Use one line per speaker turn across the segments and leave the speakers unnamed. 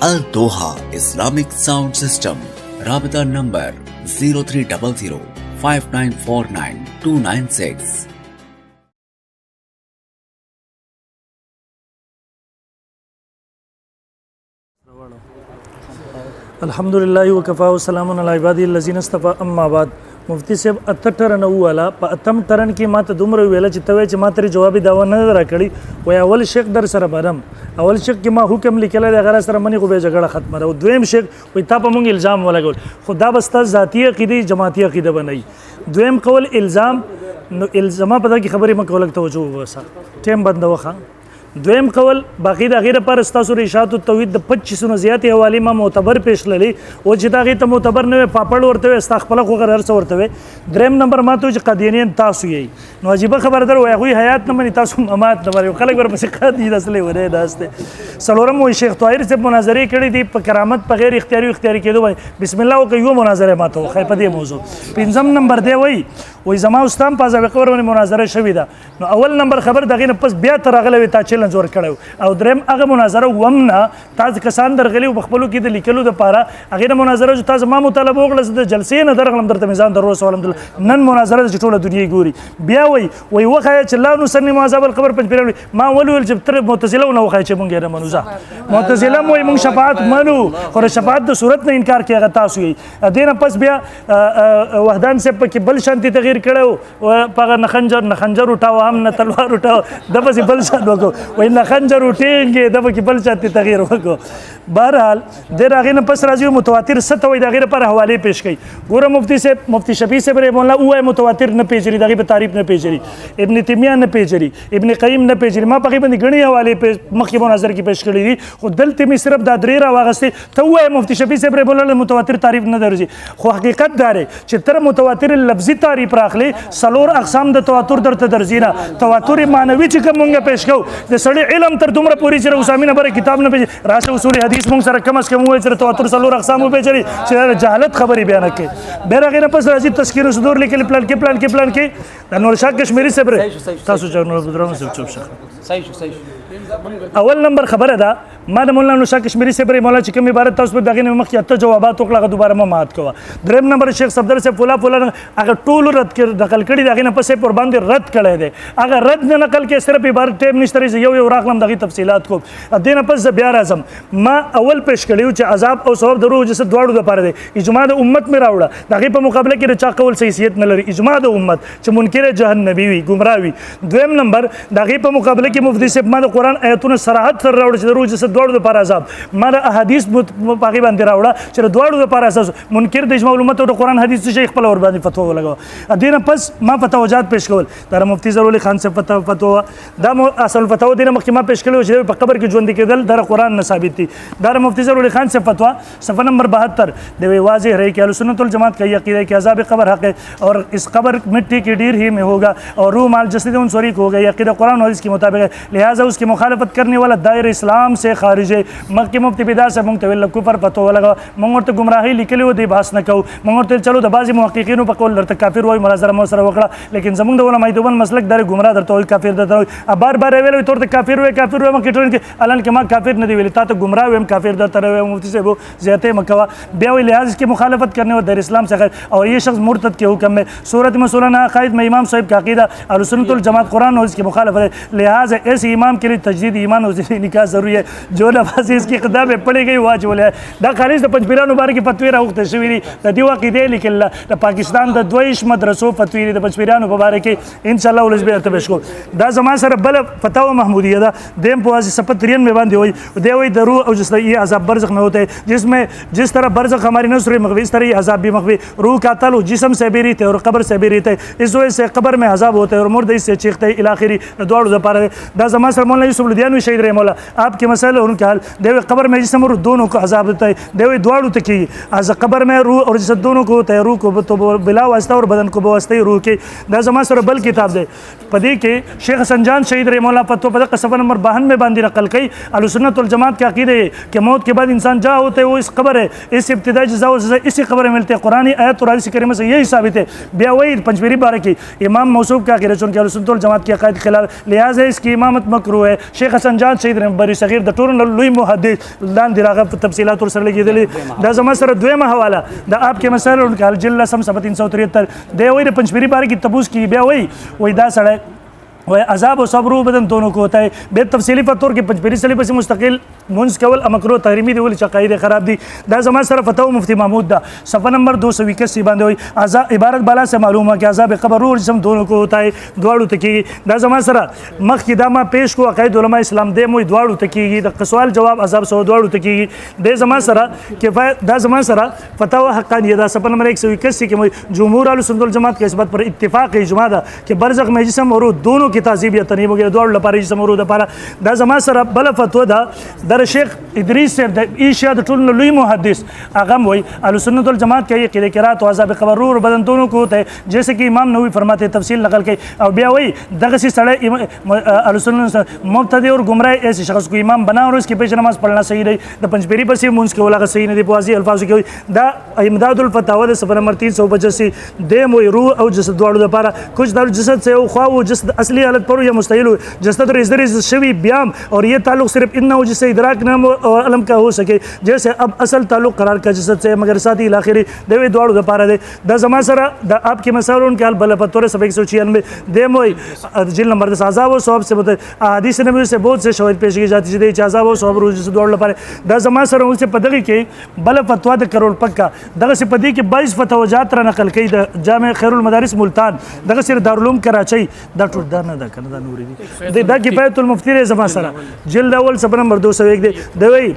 Al Doha Islamic Sound System. Rabita number 0300 5949 296.
الحمدللہ وکفا وسلام علی عبادی الذین اصطفى اما بعد. مفتی صاحب اته ټرن والا په اتم ټرن کې ماته دومره ویل چې ته چې ماته جوابي داوا نه راکړي وای اول شیخ در سره برم اول شیخ کې ما حکم لیکل دی غره سره منی خو به جګړه ختمه راو دویم شیخ وای تا په مونږ الزام ولګول خدا بستا ذاتی عقیده جماعتي عقیده بنئ دویم قول الزام نو الزامه پدا کی خبرې مکه ولګ توجه وسه ټیم بند وخه دویم قول باقی د غیر پر استاسو ارشاد التوحید د 25 نو زیات حواله ما معتبر پیش للی او چې دا غي ته معتبر نه پاپړ ورته استغفر خو غیر څه ورته دریم نمبر ماته چې قادیانین تاسو یې نو عجیب خبر در وای غوی حیات نه منی تاسو امات نه ورو خلک ورپسې قادی اصلي وره داسته سلورم وای شیخ طاهر سے مناظره کړي دی په کرامت په غیر اختیاري کېدو وای بسم الله او یو مناظره ماته خای په دې موضوع پنځم نمبر دی وای زما استاد په ځای ورونه مناظره شوې ده نو اول نمبر خبر دغه نه پس بیا تر غلې تا چیلنج ور کړو او دریم هغه مناظره ومنه تاسو کسان درغلي خپلو کې د لیکلو د پاره هغه مناظره چې تاسو ما مطالبه وکړه د جلسې نه درغلم درته میزان درو سوالم نن مناظره چې ټوله دنیا ګوري بیا وای وخه چې لا نو سن معذاب القبر پنځ پیرل ما ولول چې تر معتزله نو وخه چې مونږ نه منوزه معتزله مو مونږ شفاعت منو خو شفاعت د صورت نه انکار کوي تاسو یې دینه پس بیا وحدان سے په بل شانتي تغیر کړو په نخنجر اٹھاو هم نه تلوار اٹھاو د بس بل شان وکړو وای نخنجر اٹھेंगे د په بل شانتي تغیر وکړو بهرحال د راغې نه پس راځي متواتر ست وای د غیر پر حواله پیش کړي ګوره مفتی شفیع صاحب رحم الله وای متواتر نه پیژري دغه په تعریف نه پیژري ابن تیمیه نه پیژري ابن قیم نه پیژري ما په باندې غنی حواله مخکې نظر کې پیش کړی دي خو دلته می صرف د درې را واغسته ته وای مفتی شفیع صاحب رحم الله متواتر تعریف نه درځي خو حقیقت دار چې تر متواتر لفظي تعریف راخلي سلور اقسام د تواتر درته درځي نه تواتر معنوي چې کومه پیش کو د سړی علم تر دومره پوری چې اسامه بره کتاب نه پیژ راشه اصول حدیث مونږ سره کم از کم وای چې تواتر سلور اقسام پیژري چې جهالت خبري بیان کړي بیرغه نه پس راځي تذکیر صدور لیکل پلان کې د نور شاه کشمیری صبر تاسو چې نور بدرونه سب چوب شخ صحیح اول نمبر خبره ده ما د مولانا شاه کشمیری صبر مولا چې کوم عبارت تاسو په دغه مخ کې اته جوابات وکړه دوباره ما مات کوه دریم نمبر شیخ صفدر سے فلا هغه ټول رد کړ نقل کړي دغه نه پسې پر باندې رد کړي دي هغه رد نه نقل کې صرف عبارت ټیم نشته یو راغلم دغه تفصيلات کو دینه پس بیا راځم ما اول پیش کړیو چې عذاب او ثواب درو جسد دواړو د پاره دي اجماع د امت مې راوړه دغه په مقابله کې چا قول صحیحیت نه لري اجماع د امت چې منکر جهنمی وي گمراه وي دویم نمبر دغه په مقابله کې مفتی صاحب ما د قران آیتونه صراحت سره راوړه چې درو جسد دواړو د پاره عذاب ما د احادیث په باقي باندې راوړه چې دواړو د پاره اساس منکر د اجماع الامت او د قران حدیث شیخ په لور باندې فتوا ولګو دینه پس ما فتواجات پیش کول در مفتی ضرور خان سے فتوا دا اصل فتوا دینه مخکې ما پیش کړو چې په قبر کې ژوند کېدل در قران نه ثابت دي در مفتی ضرور خان سے فتوا صفحہ نمبر 72 د واضح ہے کہ اہل سنت والجماعت کا عقیدہ ہے کہ عذاب قبر حق ہے اور اس قبر مٹی کی ڈیر ہی میں ہوگا اور روح مال جسد ان شریک ہوگا یہ عقیدہ قرآن اور حدیث کے مطابق ہے لہٰذا اس کی مخالفت کرنے والا دائر اسلام سے خارج ہے مکہ مفتی بدعت سے منتول کفر فتوا لگا منگور ته گمراهی لیکلی و دی بحث نه کو منگور ته چلو د بعضی محققینو په قول درته کافر وای مناظره مو سره وکړه لیکن زمونږ د علماء دیوبند مسلک در گمراه درته وای کافر درته وای بار ویل تور ته کافر وای مکه ټول کې الان کې ما کافر نه دی ویل تا ته گمراه ویم کافر درته وای مفتی صاحب زیاته مکوا بیا وی لحاظ کی مخالفت کرنے اور دیر اسلام سے خیر اور یہ شخص مرتد کے حکم میں صورت مسولانہ عقائد میں امام صاحب کا عقیدہ اہل سنت والجماعت قرآن اور اس کی مخالفت ہے لہٰذا ایسے امام کے لیے تجدید ایمان اور ذہنی نکاح ضروری ہے جو نفاذ اس کی اقتدا میں پڑھی گئی واجب ہے دا خالص د پنځپیرانو مبارک فتوی راوخته شوی دی د دې عقیدې لیکل د پاکستان د دویش مدرسو فتوی د پنځپیرانو مبارک ان شاء الله ولز به تبش کو دا زما سره بل فتاوا محمودیه دا دیم په واسه سپترین میں باندې وای دی وای درو او جس یہ عذاب برزخ میں ہوتا ہے جس طرح برزخ ہماری نصر مغوی اس طرح یہ عذاب بھی مغوی روح کا تعلق جسم سے بھی رہتے اور قبر سے بھی رہتے اس وجہ سے قبر میں عذاب ہوتا ہے اور مرد اس سے چیختے ہیں الاخری دوڑ زپار دا زما سره مولانا یوسف لدیانوی شهید رحم الله آپ کے مسئلہ ان کا حل دی قبر میں جسم اور دونوں کو عذاب دیتا ہے دی دوڑ ته کی از قبر میں روح اور جسد دونوں کو ہوتا ہے روح کو تو بلا واسطہ اور بدن کو بواسطہ روح کے دا زما سره بل کتاب دے پدی کے شیخ حسن جان شهید رحم الله پتو پد صفحہ نمبر 52 میں باندې نقل کئی اہل سنت والجماعت کا عقیدہ ہے کہ موت کے بعد انسان جا ہوتا ہے وہ اس قبر ہے اس ابتدائی جزا و سزا اسی قبر میں ملتے ہیں قرآن آیت اور حدیث کریمہ سے یہی ثابت ہے بیا وہی پنجپیری بارکی امام موصوف کا عقیدہ چون کہ اہل سنت والجماعت کی عقائد خلاف لہٰذا اس کی امامت مکروہ ہے شیخ حسن جان شهید رحم بری صغیر د ټول ټولو لوی محدث لاندې راغه په تفصیلات ور سره لګېدلې دا زما سره دویمه حواله د آپ کې مسائل انکال جل سم 373 دی وایي د پنځپيري باره کې تپوس کی بیا وایي دا سړی و عذاب و صبر بدن दोनों को होता है बे तफसीली पर तौर के पंचपीरी सली पर मुस्तकिल मुंस केवल अमकरो तहरीमी दी वली चकाइद खराब दी दा जमा सर फतवा मुफ्ती महमूद दा सफ़ा नंबर 281 बांधे हुई आज़ा इबारत बाला से मालूम है कि अज़ाब क़ब्र और जिस्म दोनों को होता है दुआड़ू तकी दा जमा सर मख की दामा पेश को अक़ाइद उलमा इस्लाम दे मोई दुआड़ू तकी द सवाल जवाब अज़ाब सो दुआड़ू तकी दे जमा सर के दा जमा सर फतवा हक़ानी दा सफ़ा नंबर 181 के मोई जमहूर अहले सुन्नत वल जमात के इस बात पर इत्तिफ़ाक़ इजमा दा कि बरज़ख में जिस्म और दोनों की ताज़ीब या तनीब वगैरह दुआड़ू लपारे जिस्म और लपारा दा जमा सर बल फतवा दा दर शेख इदरीस से ईशा द टुल लुई मुहद्दिस आगम वही अहले सुन्नत वल जमात के ये क़िरात व अज़ाब क़ब्र और बदन दोनों को होता है जैसे कि इमाम नबवी फरमाते तफसील नकल के और बिया वही दगसी सड़े अहले सुन्नत मुब्तदी और गुमराह ऐसे शख्स को इमाम बना और उसके पेश नमाज पढ़ना सही नहीं द पंचपीरी पर से मुंस के वला सही नहीं वाज़ी अल्फाज के दा इमदादुल फतावा द सफ़ा नंबर 385 दे मोई रूह और जसद दुआड़ू द पारा कुछ दर जसद से ख्वा वो जसद असली हालत पर या मुस्तहिल हो जसद इज़र शवी ब्याम और ये ताल्लुक़ सिर्फ इन हो जिससे इदराक नाम और अलम का हो सके जैसे अब असल ताल्लुक़ करार का जसद से मगर साथ ही आखिरी देवे दुआड़ू द पारा दे द जमा सरा द आपके मसाल उनके हाल बल पत्तोर सब 196 दे मोई जिल नंबर 10 अज़ाब व सवाब से बता हदीस नबी से बहुत से शवाहिद पेश की जाती है अज़ाब व सवाब रोज से दुआड़ू पारे द जमा सरा उनसे पदगी के बल फतवा द करोड़ पक्का दग से पदी के 22 फतवाजात रा नकल कई द जामे खैरुल मदारिस मुल्तान दग से दारुल उलूम कराची द टुडा न द कनदा नूरी दे द किफायतुल मुफ्ती रे जमा सरा जिल्द अव्वल सफ़ा नंबर 201 दे वही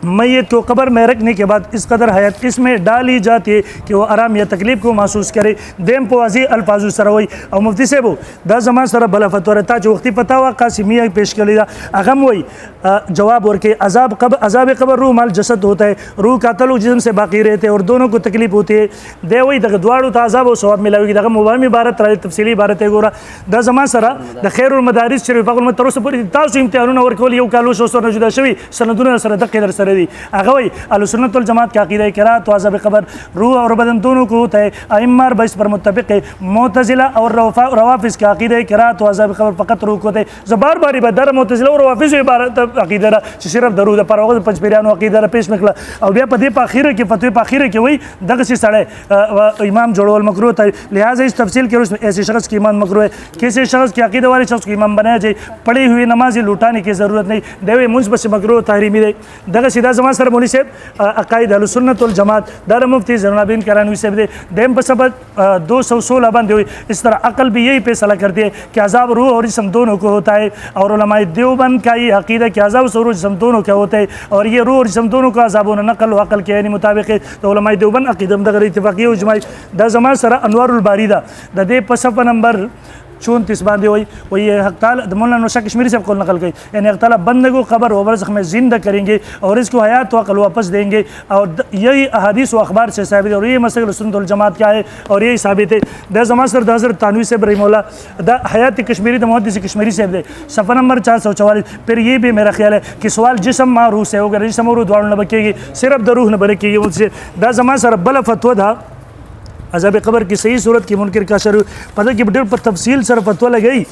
मैयत को कब्र में रखने के बाद इस कदर हयात इसमें डाली जाती है कि वो आराम या तकलीफ को महसूस करे देम पवाजी अल्फाजु सरवई और मुफ्ती से वो दा जमा सर बला फतवा रहता जो वक्ती पता हुआ कासिमिया पेश कर लिया अगम वही जवाब और के अजाब कब्र रूह माल जसद होता है रूह का तल्लुक जिस्म से बाकी रहते हैं और दोनों को तकलीफ होती है दे वही दग दुआड़ू ताज़ाब और सवाब मिलाएगी दग मुबामी इबारत राय तफसीली इबारत है गोरा दा जमा सरा द खैरुल मदारिस शरीफ पाकुल में तरस पर तासु इम्तिहान और कोल यो कालो शोसो नजुदा शवी सनदुन सर दक दर सर दी अगवई अहले सुन्नत वल जमात का अक़ीदा क़िरात व अज़ाब क़ब्र रूह और बदन दोनों को होता है अइम्मा और बइस पर मुत्तफ़िक़ है मुअतज़िला और रवाफ़िज़ का अक़ीदा क़िरात व अज़ाब क़ब्र फ़कत रूह को होता है ज़बार बारी बदर मुअतज़िला और रवाफ़िज़ इबारत अक़ीदा सिर्फ दरूद पर वक़्त पंचपीरियानो अक़ीदा पेश निकला और बिया पदे पाखिर के फतवे पाखिर के वही दग से सड़े इमाम जोड़वल मकरूह होता है लिहाजा इस तफसील के उसमें ऐसे शख्स की ईमान मकरूह है किसी शख्स के अक़ीदा वाले शख्स को इमाम बनाया जाए पढ़ी हुई नमाज़ें लुटाने की ज़रूरत नहीं देवे मुंस बस मकरूह तहरीमी दे दग सीधा जमा सर मोनी से अक़ाइद अहले सुन्नत वल जमात दार मुफ्ती ज़ैनुल करानी से देम बसबत 216 बंदे हुई इस तरह अकल भी यही फैसला करती है कि अज़ाब रूह और जिस्म दोनों को होता है और उलमाए देवबंद का ये अक़ीदा कि अज़ाब और जिस्म दोनों का होता है और ये रूह और जिस्म दोनों का अज़ाब होना नकल व अकल के यानी मुताबिक है तो उलमाए देवबंद अक़ीदा दगर इत्तिफ़ाक़ी इजमाई द जमा सरा अनवारुल बारीदा द दे सफ़ा नंबर 34 बांधे हुई वही हक़ ताला मौलाना नौशा कश्मीरी से कौल नकल गई यानी हक़ ताला बंदे को क़ब्र व बरज़ख़ में ज़िंदा करेंगे और इसको हयात व अक़ल वापस देंगे और यही अहादीस व अख़बार से साबित है और ये मसला सुन्नत वल जमात क्या है और यही साबित है द जमा सर हज़रत तानवी से रहिमहुल्लाह द हयात कश्मीरी द मुहद्दिस कश्मीरी से दे सफ़ा नंबर 444 फिर ये भी मेरा ख्याल है कि सवाल जिस्म मा रूह से होगा जिस्म और दुआड़ न बकेगी सिर्फ द रूह न बकेगी उनसे द जमा सर बल फतवा था अज़ाब क़ब्र की सही सूरत की मुनकर का शरू पता कि बटर पर तफसील सर फतवा लगाई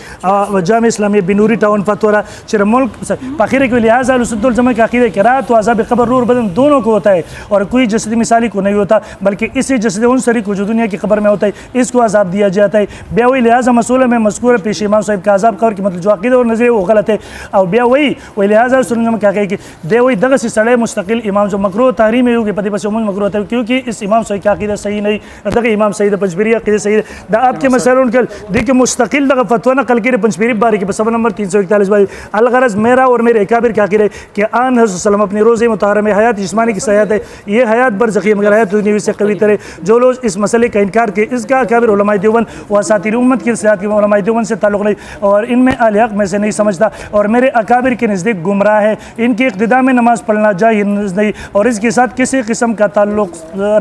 जाम इस्लामी बिनूरी टाउन फतवा चर मुल्क पाखिर के लिहाजा अहले सुन्नत वल जमात का अक़ीदा क़िरात व अज़ाब क़ब्र रूह और बदन दोनों को होता है और कोई जसद मिसाली को नहीं होता बल्कि इसी जसद उन सरी को जो दुनिया की क़ब्र में होता है इसको अज़ाब दिया जाता है ब्या वही लिहाजा मसूल में मज़कूर पेश इमाम साहब का अज़ाब क़ब्र की मतलब जो अक़ीदा और नज़रिया वो गलत है और ब्या वही लिहाजा सुन्नत जमात क्या कहे कि दे वही दग से सड़े मुस्तकिल इमाम जो मकरूह तहरीम है कि पति पस मकरूह होता है क्योंकि इस इमाम साहब का अक़ीदा सही नहीं दग इमाम सईद पंचपीरी अक़ीदा सही द आपके मसले उनके देखिए मुस्तकिल दग फतवा नकल के पंचपीरी बारी के सफ़ा नंबर 341 बारी अलगरज मेरा और मेरे अकाबिर क्या अक़ीदा कि आन हज़रत अपने रोज़े मुताहरा में हयात जिस्मानी की सयात है ये हयात बरज़ख़ी मगर हयात दुनियावी से कवी तरह जो लोग इस मसले का इनकार किए इसका अकाबिर उलमाए देवबंद व असातिर उम्मत की सयात के उलमाए देवबंद से ताल्लुक़ नहीं और इनमें अहले हक़ में से नहीं समझता और मेरे अकाबिर के नज़दीक गुमराह है इनकी इक़्तिदा में नमाज़ पढ़ना जायज़ नहीं और इसके साथ किसी किस्म का ताल्लुक़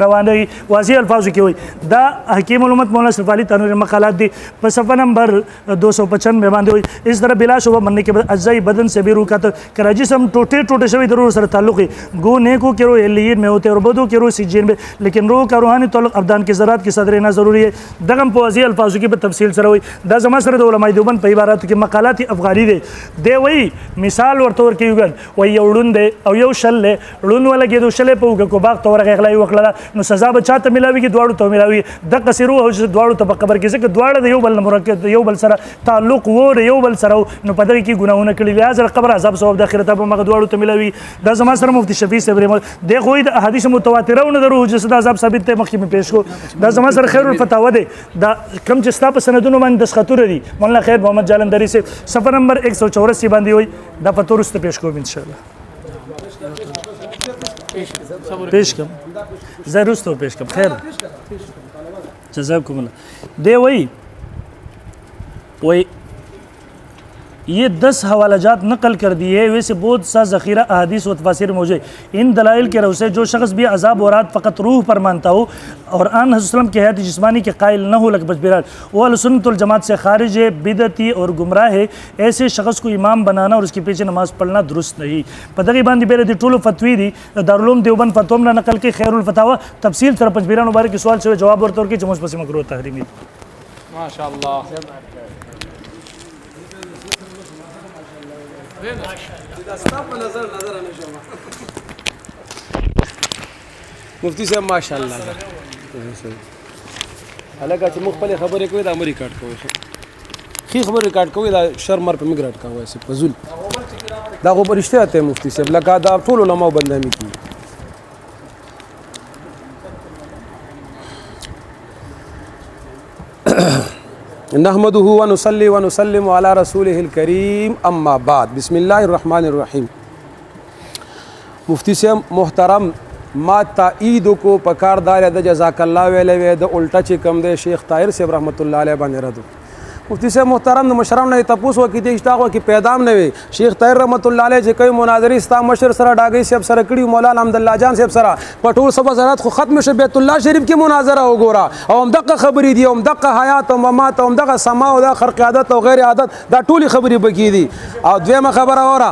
रवा नहीं वाज़ेह अल्फाज की हुई دا حکیم علومت مولانا اشرف علي تنویر مقالات دی په صفحہ نمبر 295 باندې وایي اس طرح بلا شبہ مرنے کے بعد اجزاء بدن سے بھی روح کا کراچی سے ہم ٹوٹے ٹوٹے شوی ضرور سر تعلق ہے گو نیکو کے روح علیین میں ہوتے اور بدو کے روح سجین میں لیکن روح کا روحانی تعلق ابدان کے ذرات کے صدر رہنا ضروری ہے دغم په واضح الفاظو کې په تفصیل سره وایي دا زما سره د علماء دیوبند په عباراتو کې مقالات افغاني دی وایي مثال ورته ورکوي وګل وایي یو ړوند دی او یو شل دی ړوند ولګېدو شلې په اوږه کو باغ ته ورغی غلا یې وکړله نو سزا به چاته میلاویږي دواړو ته میلاوي دغه څه روح چې دواړو ته په قبر کې ځکه دواړه د یو بل نه مرکب یو بل سره تعلق و د یو بل سره نو په دغه کې ګناهونه کړي لهذا قبر عذاب ثواب د آخرت په مغه دواړو ته میلاوي دا زما سره مفتی شفیع صاحب دی خو د احادیث متواتره نه د روح جسد عذاب ثابت ته مخکې مې پیش کو دا زما سره خیر الفتاوا دی دا کم چې ستا په سندونو باندې دستخطونه دي مولانا خیر محمد جالندری سے صفحه نمبر 184 باندې وایي دا په تور ورسته پیش کوم انشاءالله پیش کم ضرور ستو پیش کم خیر جزاکم اللہ دے وہی یہ 10 حوالہ جات نقل کر دیے ویسے بہت سا ذخیرہ احادیث و تفاسیر موجود ان دلائل کے رو سے جو شخص بھی عذاب و رات فقط روح پر مانتا ہو اور آن حضرت وسلم کے حیات جسمانی کے قائل نہ ہو لگ بچ برال وہ اہل سنت الجماعت سے خارج ہے بدعتی اور گمراہ ہے ایسے شخص کو امام بنانا اور اس کے پیچھے نماز پڑھنا درست نہیں پدغی باندې بیره دی ټولو فتوی دی دارالعلوم دیوبند فتوم را نقل کې خیر الفتاوا تفصیل سره پنځبیران مبارک سوال سے جواب ورته ورکړي چې موږ پسې مکروه تحریمی
ماشاءالله مفتی صاحب ماشاءالله هلکه چې مخ خپل خبرې کوي دا مری کاټ کوي خي خبر ریکارډ کوي دا شرمر په میګرټ کوي سي فزول دا خو پرشته ته مفتی صاحب لکه دا ټول علماء بندامي کی نحمده ونصلي ونسلم على رسوله الكريم اما بعد بسم الله الرحمن الرحیم مفتی صاحب محترم ما تایید کو پکار دار د جزاک الله ویلې د الټا چې کم د شیخ طاهر صاحب رحمت الله علیه باندې ردو مفتی صاحب محترم د مشران نه تاسو کې د اشتاق کې پیدام نه وي شیخ طاهر رحمت الله علیه چې کوي مناظرې ستا مشر سره ډاګي صاحب سره کړي مولانا حمد الله جان صاحب سره پټول سبا زرات خو ختم شه بیت الله شریف کې مناظره وګوره او هم دغه خبرې دي او هم دغه حیات او ممات او هم دغه سما او د خرق عادت او غیر عادت دا ټولي خبرې بکی دي او دویمه خبره وره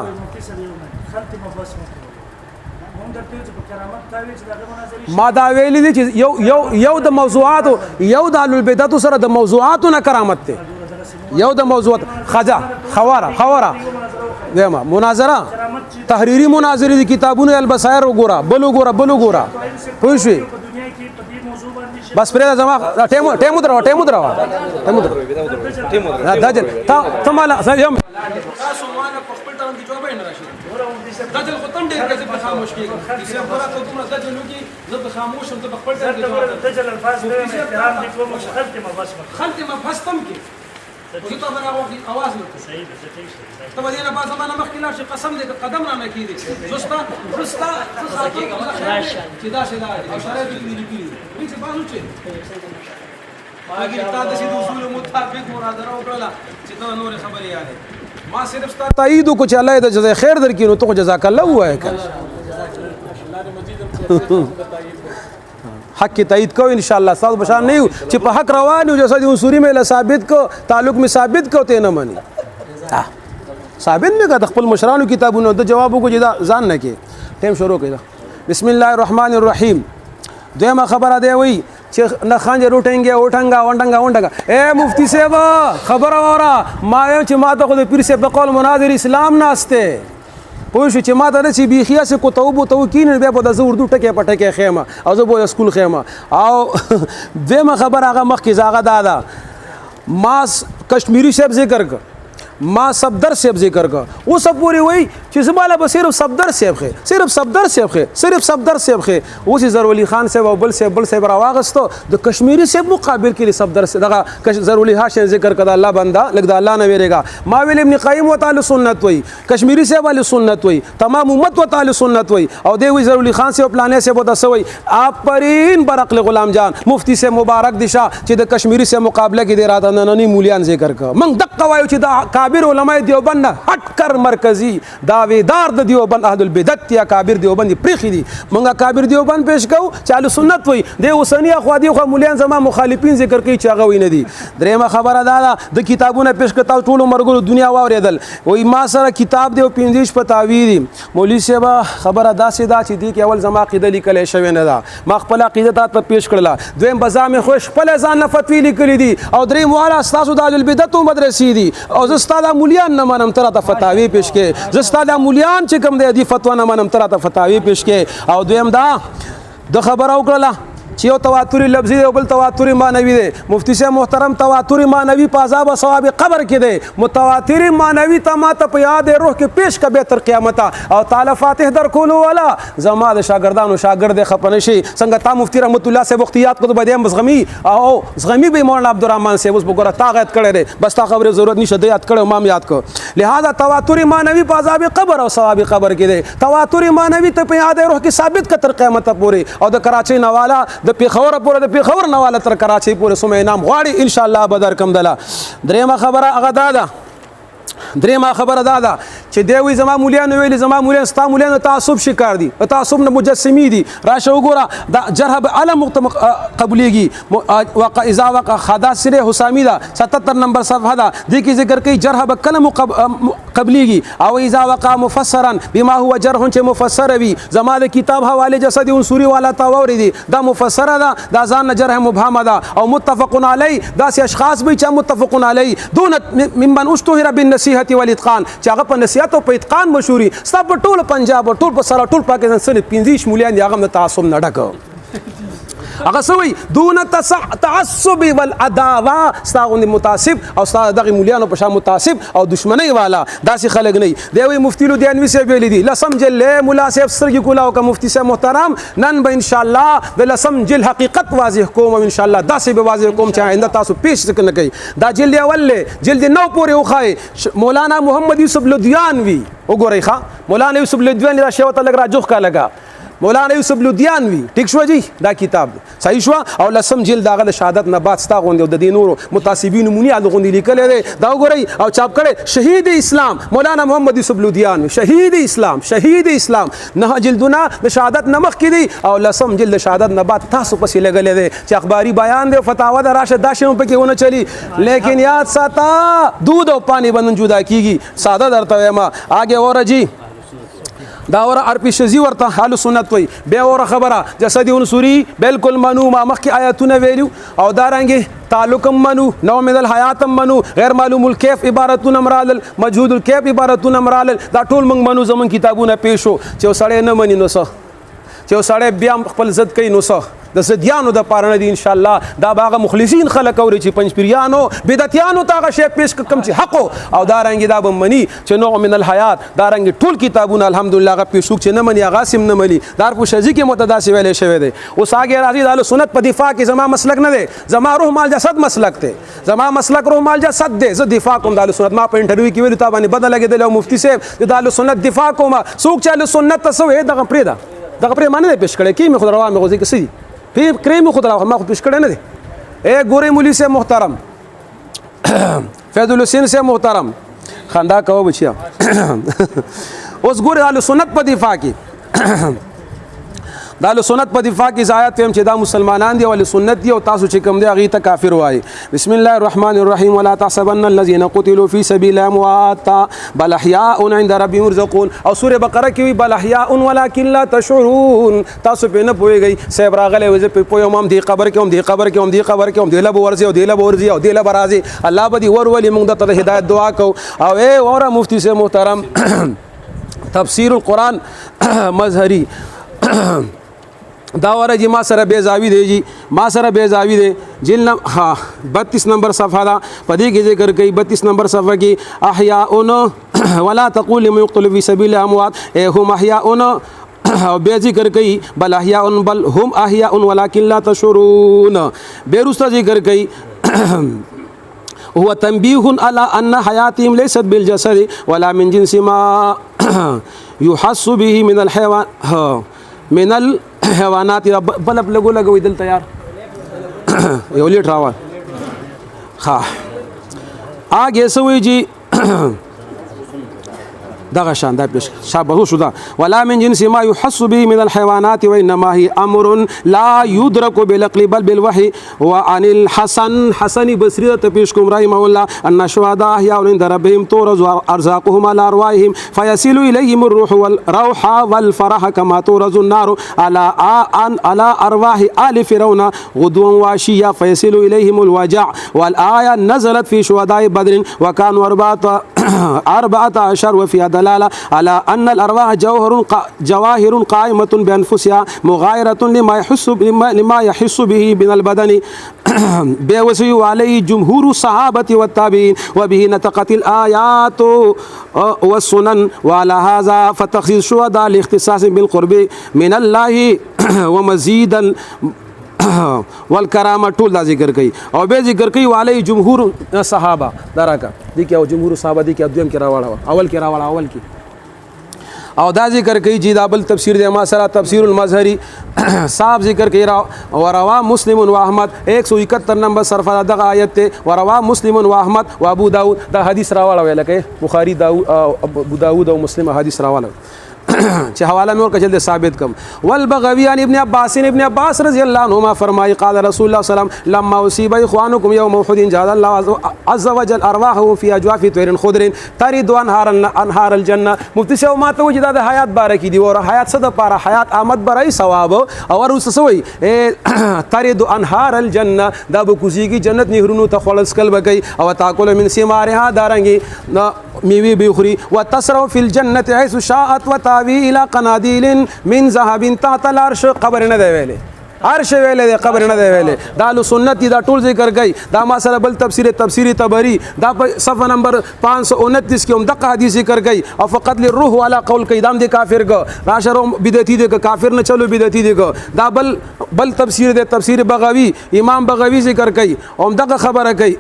ما دا ویلی دي چې یو د موضوعات یو د اهل البدعت سره د موضوعاتو نه کرامت ته یو د موضوعات خجا خواره دیمه مناظره تحریری مناظره دي کتابونه البصائر وګوره بل وګوره پوه شئ بس پرې زما ټیمو دروا دا جل ته مالا سم تاسو مالا په خپل ټاون کې جواب نه راشي دجل ختم ډیر کې په خاموش کې چې خبره ته دومره دجل وکي زه په خاموش هم ته په خپل ټاون کې جواب دجل الفاظ له احترام دي کوم خلک ما فستم کې زه ته براغه आवाज نه صحیح ده صحیح ته باندې نه با زمانه مخکې لا شي قسم دې قدم را نه کیږي زستا چې دا شي دا اشاره دې لیکلي دي چې بازو چې اگر تا د سید اصول مطابق مناظره وکړه چې دا نور خبرې یاده ما صرف ستا تایید کو چې الله دې جزای خیر درکې نو ته جزاک الله وایې حق کی تایید کو انشاءاللہ ساز بشان نہیں چې په حق روان او جیسا دی انصوری میں ثابت کو تعلق میں ثابت کو ته نه مانی ثابت نه کا خپل مشرانو کتابونو د جوابو کو جدا ځان نه کې ټیم شروع کړه بسم الله الرحمن الرحیم دیمه خبره دی وی چې نه خانجه روټنګه وټنګا اے مفتی صاحب خبره وره ما چې ما ته خو د پیر صاحب په قول مناظر اسلام ناشته پوه شو چې ما ته نسی بیخیا سے کو توبو کین بیا په د اردو ټکه پټکه خیمه او زه بو سکول خیمه او دیمه خبر هغه مخ کی زاغه دادا ما کشمیری صاحب ذکر ک ما صفدر صاحب ذکر کا وہ سب پوری وہی چې زماله به صرف صفدر صاحب خې اوس زر ولی خان صاحب او بل صاحب راواغستو د کشمیری صاحب مقابل کې صفدر دغه زر ولی هاشم ذکر کړه الله بندا لګ د الله نه ویریګا ما ویل ابن قیم وتعالى سنت وای کشمیری صاحب علی سنت وای تمام امت وتعالى سنت وای او دی وی زر ولی خان صاحب پلانې صاحب ودا سوی اپرین برقل غلام جان مفتی سے مبارک دشا چې د کشمیری سے مقابله کې دی راته نننی مولیان ذکر کا من دقه وایو چې دا اکابر علماء دیوبند هټ کر مرکزی داویدار د دیوبند اهل البدعت یا اکابر دیوبند پرخي دي موږ اکابر دیوبند پیش کوو چالو سنت وي د اوسنی اخوا دی خو مولان زما مخالفین ذکر کوي چې هغه ویني دي درېمه خبره دا د کتابونه پیش کتاب ټول مرګو دنیا واوریدل وای ما سره کتاب دی او 15 پتاوی دي مولوی صاحب خبره داسې دا چې دی کې اول زما عقیده لیکل شوی نه ده ما خپل عقیده ته پیش کړله دویم بزام خوش خپل ځان نه فتوی لیکلي دي او دریم والا استاد د اهل البدعت مدرسې دي او زه استاد مولیان نه منم تر ته فتاوی پیش کې زه استاد مولیان چې کوم دی فتوا نه منم تر ته فتاوی پیش کې او دویم دا د خبره وکړه چې یو تواتر لفظي دی او بل تواتر معنوي دی مفتی صاحب محترم تواتر معنوي په عذاب او ثواب قبر کې دی متواتر معنوي ته ما ته په یاد روح کې پیش کبه تر قیامت او تعالی فاتح در کولو والا زما د شاګردانو شاګرد خپنه شي څنګه تا مفتی رحمت الله صاحب وختیات کو بده مزغمی او زغمی به مولانا عبدالرحمن صاحب اوس وګوره طاقت کړي دي بس تا خبره ضرورت نشه دی یاد کړو ما یاد کو لہذا تواتر معنوي په عذاب قبر او ثواب قبر کې دی تواتر معنوي ته په یاد روح کې ثابت ک تر قیامت پورې او د کراچۍ نواله د پیښور پورې د پیښور نواله تر کراچۍ پورې سم انعام غواړي ان شاء الله بدر کم دلا درېمه خبره هغه دا درېمه خبره دا چې دی وی زما مولیان ویل زما مولیان ستا مولیان تعصب شکار دي تعصب نه مجسمی دي راشه وګوره دا جرح به علم قبليږي وقع اذا وقع خدا سره حسامی دا 77 نمبر صفحه دا دې کې ذکر کوي جرح به کلم قبليږي او اذا وقع مفسرا بما هو جرح چې مفسر وي زما د کتاب حواله جسد انصوري والا تاوري دي دا مفسر دا ځان جرح مبهم دا او متفق علی دا سي اشخاص به چې متفق علی دون ممن اشتهر بالنصيحه والاتقان چې هغه په نصيحت او په اتقان مشهوري ستا په ټول پنجاب او ټول په سره ټول پاکستان سره 15 مليان هغه د تعصب نه ډک هغه سوي دون تعصب والعداوه استاغون متعصب او استاد دغه مليانو په شان متعصب او دشمنی والا داسې خلک نه دی وی مفتی لودیانوی صاحب ویل دي لسمجل مولا صاحب سرګي کولا او مفتی صاحب محترم نن به ان شاء الله د لسمجل حقیقت واضح کوم ان شاء الله داسې به واضح کوم چې آینده تاسو پیش ذکر نه کوي دا جلد اول جلد 9 پورې وخای مولانا محمد یوسف لودیانوی وګورئ ښا مولانا یوسف لودیانوی را شیوت لګ را جوخ کا لگا مولانا یوسف لودیانوی ټیک شو جی دا کتاب صحیح شو او لسم جلد داغه د شهادت نه بعد ستا غوندي د دینورو متعصبین مونی د غوندي لیکل دي دا وګورئ او چاپ کړي شهید اسلام مولانا محمد یوسف لودیانوی شهید اسلام نه جلدونه د شهادت نمخ کړي او لسم جلد شهادت نه بعد تاسو پسې لګل دي چې اخباری بیان دی فتاوا د راشد داشم پکې ونه چلی لیکن یاد ساته دودھ او پانی بندن جدا کیږي ساده درته وایم آگے اور جی دا اور ارپی شزی ورته حال سنت وي به اور خبره جسد انصوري بالکل منو ما مخکې آیاتونه ویلو او دارنګه تعلق منو نو من الحیات منو غیر معلوم الکیف عبارتون امرال مجهود الکیف عبارتون امرال دا ټول موږ منو زمون کتابونه پیښو چې سړی نه مني نو څه چې سړی بیا خپل ضد کوي نو څه د زديانو د پارنه دي ان شاء الله دا باغه مخلصین خلک اوري چې پنځپریانو بدعتیانو تاغه شی پیش کم چې حق او دارنګ دا بمنی چې نوع من الحیات دارنګ ټول کتابونه الحمدلله غ پیښوک چې نه مني غاسم نه ملي دار په شذی کې متداسي ویلې شوی دی اوس هغه راځي د سنت په دفاع کې زما مسلک نه دی زما روح مال جسد مسلک ته زما مسلک روح مال جسد دی زه دفاع کوم د سنت ما په انټرویو کې ویل تا باندې بدل لګیدل او مفتی صاحب د سنت دفاع کوم څوک چې سنت تسوي دغه پرې معنی پیش کړي کې مې خود روا مې غوځي کې پھر کریم خود را ما خود پیش کړه نه دي اے ګوري مولوی سے محترم فیض الحسین سے محترم خندا کوو بچیا اوس ګوري اهل سنت په دفاع کې دا له سنت په دفاع کې آیات هم چې دا مسلمانان دي او سنت دي او تاسو چې کوم دي هغه ته کافر وایي بسم الله الرحمن الرحیم ولا تحسبن الذين قتلوا في سبيل اموات بل احياء عند ربهم يرزقون او سوره بقره کې وی بل احياء ولكن لا تشعرون تاسو په نه پويږئ سیب راغله وځي په پوي هم دي قبر کې هم دي قبر کې هم دي قبر کې هم دي لب ورزي او دي لب ورزي او دي لب راځي الله به دي ور ولي موږ ته هدایت دعا کو او اے اور مفتی سے محترم تفسیر القرآن مظهری دا ورجی ما سره بیزاوی دی جی ما سره بیزاوی دی جلد ها 32 نمبر صفحه دا پدې کې ذکر کوي 32 نمبر صفحه کې احیاء ولا تقول لمن يقتل في سبيل اموات هم احیاء او بیا ذکر کوي بل احیاء بل هم احیاء ولكن لا تشعرون بیرسته ذکر کوي هو تنبيه على ان حياتهم ليست بالجسد ولا من جنس ما يحس به من الحيوان من الحيوانات بلب لګو دل تیار یو لیټ راوړ ها آگے سوئی جی دغه شان دا پیش شابه شو دا ولا من جنس ما يحس به من الحيوانات وانما هي امر لا يدرك بالعقل بل بالوحي وعن الحسن حسن بصري تپیش کوم رحمه الله ان شهداء احياء عند ربهم تورز ارزاقهم على ارواحهم فيصل اليهم الروح والروح والفرح كما تورز النار على ارواح آل فرعون غدوا وعشيا فيصل اليهم الوجع والايه نزلت في شهداء بدر وكانوا 14 وفي دلالة على أن الأرواح جواهر قائمة بأنفسها مغايرة لما يحس به من البدن بوسي عليه جمهور الصحابة والتابعين وبه نطقت الآيات والسنن وعلى هذا فتخصيص الشهداء لاختصاص بالقرب من الله ومزيدا والکرامه ټول دا ذکر کوي او به ذکر کوي علی جمهور صحابه دراکا دي کې او جمهور صحابه دي کې دویم کې راوړل اول کې او دا ذکر کوي چې دا بل تفسیر دی ما سره تفسیر المظهری صاحب ذکر کوي وروا مسلم و احمد 171 نمبر صرف دغه آیت ته وروا مسلم و احمد و ابو داود دا حدیث راوړل لکه بخاری ابو داود او مسلم حدیث راوړل چې حواله مې ورکړل د ثابت کم والبغوی عن ابن عباس رضی الله عنهما فرمایي قال رسول الله صلی الله علیه وسلم لما اصيب اخوانكم يوم احد جعل الله عز وجل ارواحهم في اجواف طير خضر تريد انهار الجنه مفتي شو ما ته وجدا د حیات بارکی دی ور حیات صد پاره حیات آمد برای ثواب او رسوي تريد انهار الجنه دا بکوزی کی جنت نهرونو ته خلص کل بگئی او تاکل من ثمارها دارنگي میوه بخوري وتسرو في الجنه حيث شاءت وتاوي الى قناديل من ذهب تحت العرش قبر نه دی ویلې عرش ویلې قبر نه دی ویلې دا له سنت دا ټول ذکر گئی دا ما سره بل تفسیر تبری دا په صفحه نمبر 529 کې هم دغه حدیث ذکر گئی او فقط للروح والا قول کې دام دي کافر ګ راشرو بدعتي دي کافر نه چلو بدعتي دي دا بل تفسیر دي تفسیر بغوی امام بغوی ذکر گئی او دغه خبره گئی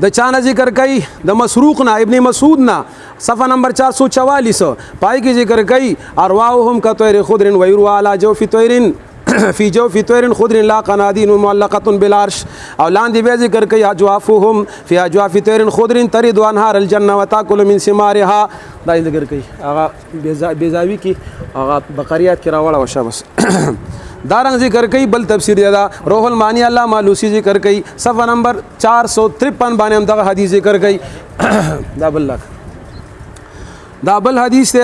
د چانه ذکر کوي د مسروق نه ابن مسعود نه صفحه نمبر 444 پای کې ذکر کوي ارواحهم کطير خضر ويروى على جوف طير في جوف طير خضر لا قناديل معلقه بالعرش او لاندې به ذکر کوي اجوافهم في اجواف طير خضر تريد انهار الجنه وتاكل من ثمارها دا ذکر کوي هغه بیزاوی کې هغه بقریات کې راوړل وشه بس دارنګ ذکر کوي بل تفسیر دا روح المانی الله مالوسی ذکر کوي صفحه نمبر 453 باندې هم دغه حدیث ذکر کوي دا بل حدیث دی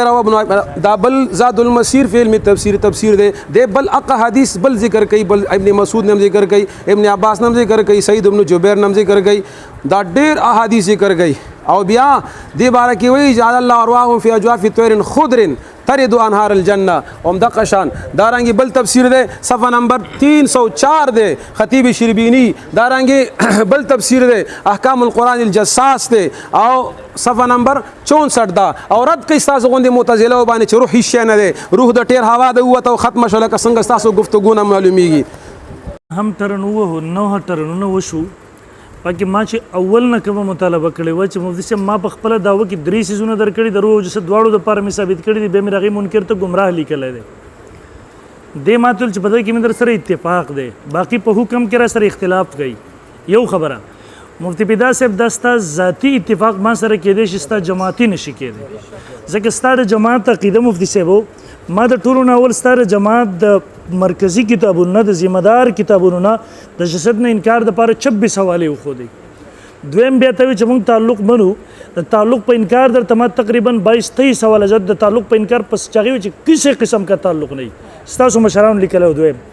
دا بل زاد المسیر فی علم تفسیر دی بل اق حدیث بل ذکر کوي بل ابن مسعود نم ذکر کوي ابن عباس نم ذکر کوي سعید ابن جبیر نم ذکر کوي دا ډیر احادیث ذکر کوي او بیا دی بار کې وی جعل الله ارواحهم فی اجواف طير خضر ترد انهار الجنه هم دغه شان دارنګي بل تفسیر دی صفحه نمبر 304 دی خطیب شربینی دارنګي بل تفسیر دی احکام القرآن الجساس دی او صفحه نمبر 64 دا او رد کوي تاسو غوندي معتزله باندې چې روح هیڅ نه دی روح د ټیر هوا د وته ختم شول که څنګه تاسو گفتگو نه معلومیږي
هم ترنو نو ترنو وشو پکې ما چې اول نه کوم مطالبه کړی و چې مفتی صاحب ما په خپل داوه کې 3 سيزونه درکړي د روح جسد دواړو د لپاره مې ثابت کړي دي به مې راغی منکر ته گمراه لیکلی دی دې ماتل چې په دې کې مې در سره اتفاق دی باقي په حکم کې را سره اختلاف کوي یو خبره مفتی پیدا صاحب دا ستا ذاتی اتفاق ما سره کېدی چې ستا جماعتي نشي کېدی ځکه ستا د جماعت عقیده مفتی صاحب ما د ټولو نه اول ستا د جماعت د مرکزی کتابونه د ذمہ دار کتابونه د جسد نه انکار د پاره 26 حواله وخودي دویم بیا ته چې موږ تعلق منو د تعلق په انکار در تمام تقریبا 22-23 حواله جد د تعلق په انکار پس چاغي چې کیسه قسم کا تعلق نه ستاسو مشران لیکلو دویم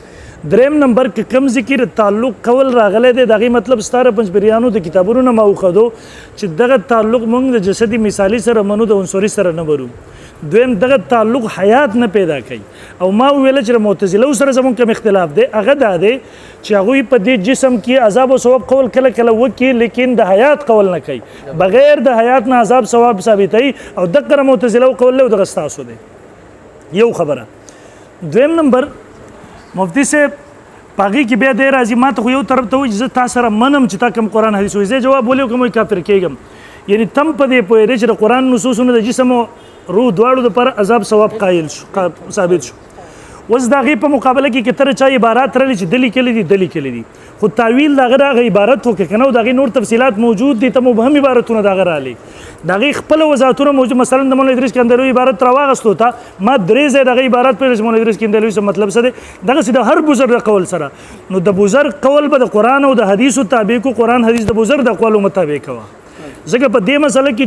دریم نمبر کې کم ذکر تعلق قول راغله دی دغه مطلب ستاره پنځ بریانو د کتابونو نه ماوخدو چې دغه تعلق موږ د جسدي مثالی سره منو د عنصري سره نه برو دویم دغه تعلق حیات نه پیدا کوي او ما ویل چې معتزله سره زمون کوم اختلاف دی هغه دا دی چې هغه په دې جسم کې عذاب او ثواب قول کله وکي لیکن د حیات قول نه کوي بغیر د حیات نه عذاب ثواب ثابتای او دغه معتزله قول له دغه تاسو دی یو خبره دویم نمبر مفتی صاحب پاګی کې بیا د راځي ما ته یو طرف ته وځي تاسو سره منم چې تا کوم قران حدیث وځي جواب ولیو کوم کافر کېږم یعنی تم په دې پوهې چې قران نصوصونه د جسم روح دواړو د پر عذاب ثواب قائل شو ثابت شو اوس د هغې په مقابله کې که ته چا عبارات راغلي چې دلی کلی دي خو تاویل د هغه د هغه عبارت وکړه که نه د هغې نور تفصیلات موجود دي ته مبهم عبارتونه د هغه راغلي د هغې خپله وضاحتونه موجود مثلا د مولانا ادریس کندهلوي عبارت راواغستو ته ما 3 ځای د هغه عبارت پوهېږم چې مولانا ادریس کندهلوي څه مطلب څه دی دغسې د هر بزرګ قول سره نو د بزرګ قول به د قرآن او د حدیثو تابع کو قرآن حدیث د بزرګ د اقوالو مطابق کوه ځکه په دې مسله کې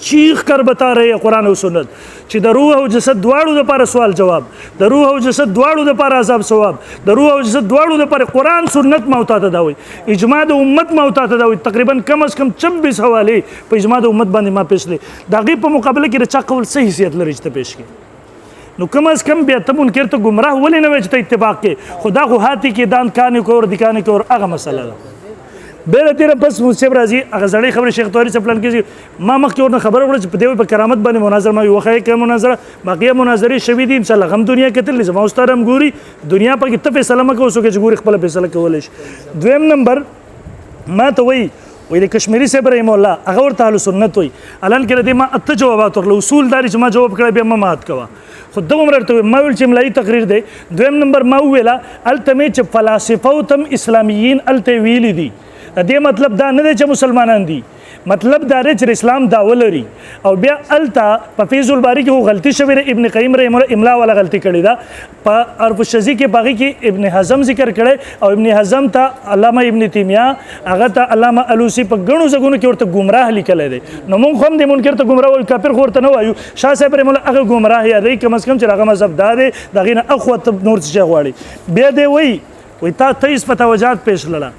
چیخ کر بتا رہے قرآن او سنت چې د روح او جسد دواړو دپاره سوال جواب د روح او جسد دواړو دپاره عذاب ثواب د روح او جسد دواړو دپاره قرآن سنت ما ته دا وایي اجماع د امت ما ته دا وایي تقریبا کم از کم 26 حوالې په اجماع د امت باندې ما پیش کړې د هغې په مقابله کې د چا قول څه حیثیت لري چې ته پیش کړې نو کم از کم بیا ته منکر ته ګمراه ولې نه وایې چې ته اتفاق کې خو دا خو هاتي کې دان کانې کور دکانې کور هغه مسله ده بیره تیره پس مصیب راځي هغه زړې خبرې شیخ طاهري صاحب پلان کېږي ما مخکې ورنه خبره وکړه چې په دې په کرامت باندې مناظره ما وښیه که مناظره باقیه مناظرې شوي دي انشاءالله غم دنیا کتلې زما استاد هم ګوري دنیا پکې ته فیصله مه کوه څوک چې ګوري خپله فیصله کولی شي دویم نمبر ما ته وایي د کشمیري صاحب رحم الله هغه ورته اهل سنت وایي الان کې د دې ما 8 جوابات ورکړل اصول دا چې ما جواب کړی بیا ما مات کوه خو دغه عمر ته ما ویل چې املایي تقریر دی دویم نمبر ما وویله هلته مې چې فلاسفه او تم اسلامیین هلته ویلي دي د دې مطلب دا نه دی چې مسلمانان دي مطلب دا دی چې اسلام دعوه لري او بیا هلته په فیض الباري کې خو غلطي شوې ده ابن قیم رحمه الله املا والا غلطي کړې ده په عرف الشذي کې په هغې کې ابن حزم ذکر کړی او ابن حزم ته علامه ابن تیمیه هغه ته علامه الوسی په ګڼو ځایونو کې ورته ګمراه لیکلی دی نو موږ خو هم د منکر ته ګمراه وایو کافر خو ورته نه وایو شاه صاحب رحمه الله هغه ګمراه یادوي کم از کم چې هغه مذهب دا دی د هغې نه اخوت نور څه شی غواړي بیا دی وایي تا 23 فتاوجات پیش لله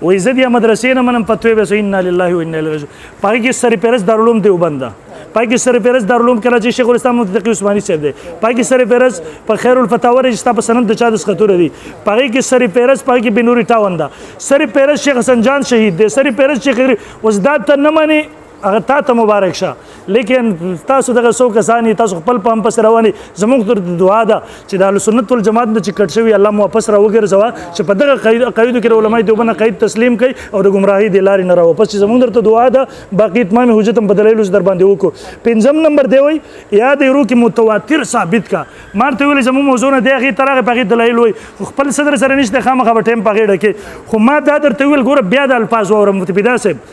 وایي زه د مدرسې نه منم فتوی به سو انا لله و انا الیه راجعون په هغې کې سرپرست دارالعلوم دیوبند ده په هغې کې سرپرست دارالعلوم کراچي شیخ الاسلام متقي عثماني صاحب دی په هغې کې سرپرست په خیر الفتاوا چې ستا په سند د چا دستخطونه دي په هغې کې سرپرست په هغې کې بنوري ټاون ده سرپرست شیخ حسن جان شهید دی سرپرست شیخ اوس دا ته نه منې هغه تا ته مبارک شه لیکن تاسو دغه څو کسان تاسو خپل په هم پسې روانې زموږ تر دعا ده چې د اهلسنت والجماعت نه چې کټ شوي الله مو واپس راوګرځوه چې په دغه قیدو کې د علماء دیوبند قید تسلیم کوي او د ګمراهۍ د لارې نه راواپس چې زموږ درته دعا ده باقي اتمام حجت هم په دلایلو در باندې وکړو پنځم نمبر دی وایي یاد یې کې متواتر ثابت کا ما ورته ویلې زموږ موضوع نه دی هغې تر هغې په هغې دلایل وایي خپل صدر سره نشته خامخا به ټایم په هغې ډکې خو ما دا درته ویل ګوره بیا د الفاظ واورم مفتي فدا صاحب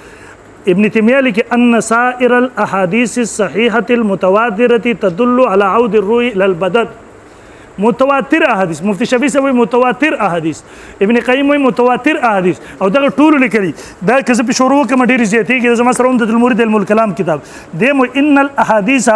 ابن تیمیہ لکه ان سائر الاحادیث الصحیحة المتواترة تدل على عود الروح الى البدن متواتر احادیث مفتی شفیع صاحب وایي متواتر احادیث ابن قیم وایي متواتر احادیث او دغه ټولو لیکلي دا که زه پې شروع وکړم ډېرې زیاتېږي زما سره عمدة المرید علم الکلام کتاب دیم وایي ان الاحادیث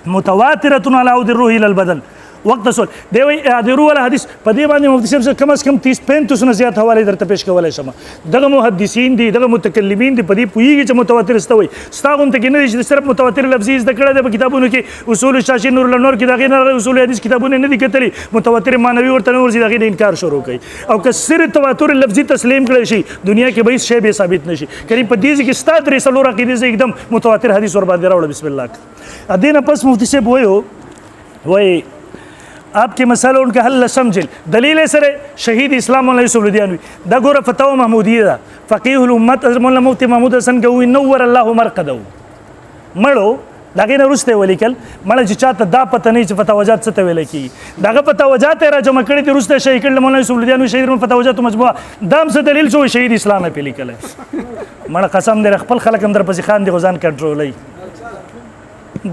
متواترة على عود الروح الى البدن وقت سوال دی وایي اعاده روح والا حدیث په دې باندې مفتي صاحب سره کم از کم 30-35 نه زیات حوالې درته پیش کولی شم دغه محدثین دي دغه متکلمین دي په دې پوهېږي چې متواتر څه ته وایي ستا غونته کې نه دی چې صرف متواتر لفظي زده کړی دی په کتابونو کې اصول شاشي نور الانوار کې د هغې نه اصول حدیث کتابونه نه دي کتلي متواتر معنوي ورته نه ورځي د هغې نه انکار شروع کوي او که صرف تواتر لفظي تسلیم کړی شي دنیا کې به هېڅ شی بې ثابت نه شي کریم په دې کې ستا 3 څلور عقیدې زه एकदम متواتر حدیث ور باندې راوړه بسم الله دې نه پس مفتي صاحب وایي آپ کے مسئلوں ان کا حل سمجھل دلیل سر شہید اسلام علیہ یوسف لدیانوی دا گورا فتاوہ محمودیہ دا فقیہ الامت حضرت مولانا مفتی محمود حسن گوی نور اللہ مرقدو مړو داغې نه وروسته یې ولیکل مړه چې چاته دا پته نه وي چې فتاوجات څه ته ویلی کېږي د هغه فتاوجات یې راجمع کړي دي وروسته شهید کړل مولانا یوسف لدیانوي شهید فتاوجاتو مجموعه دا هم څه دلیل چې شهید اسلام یې پې لیکلی مړه قسم دی خپل خلک هم درپسې خان دي خو ځان کنټرولوي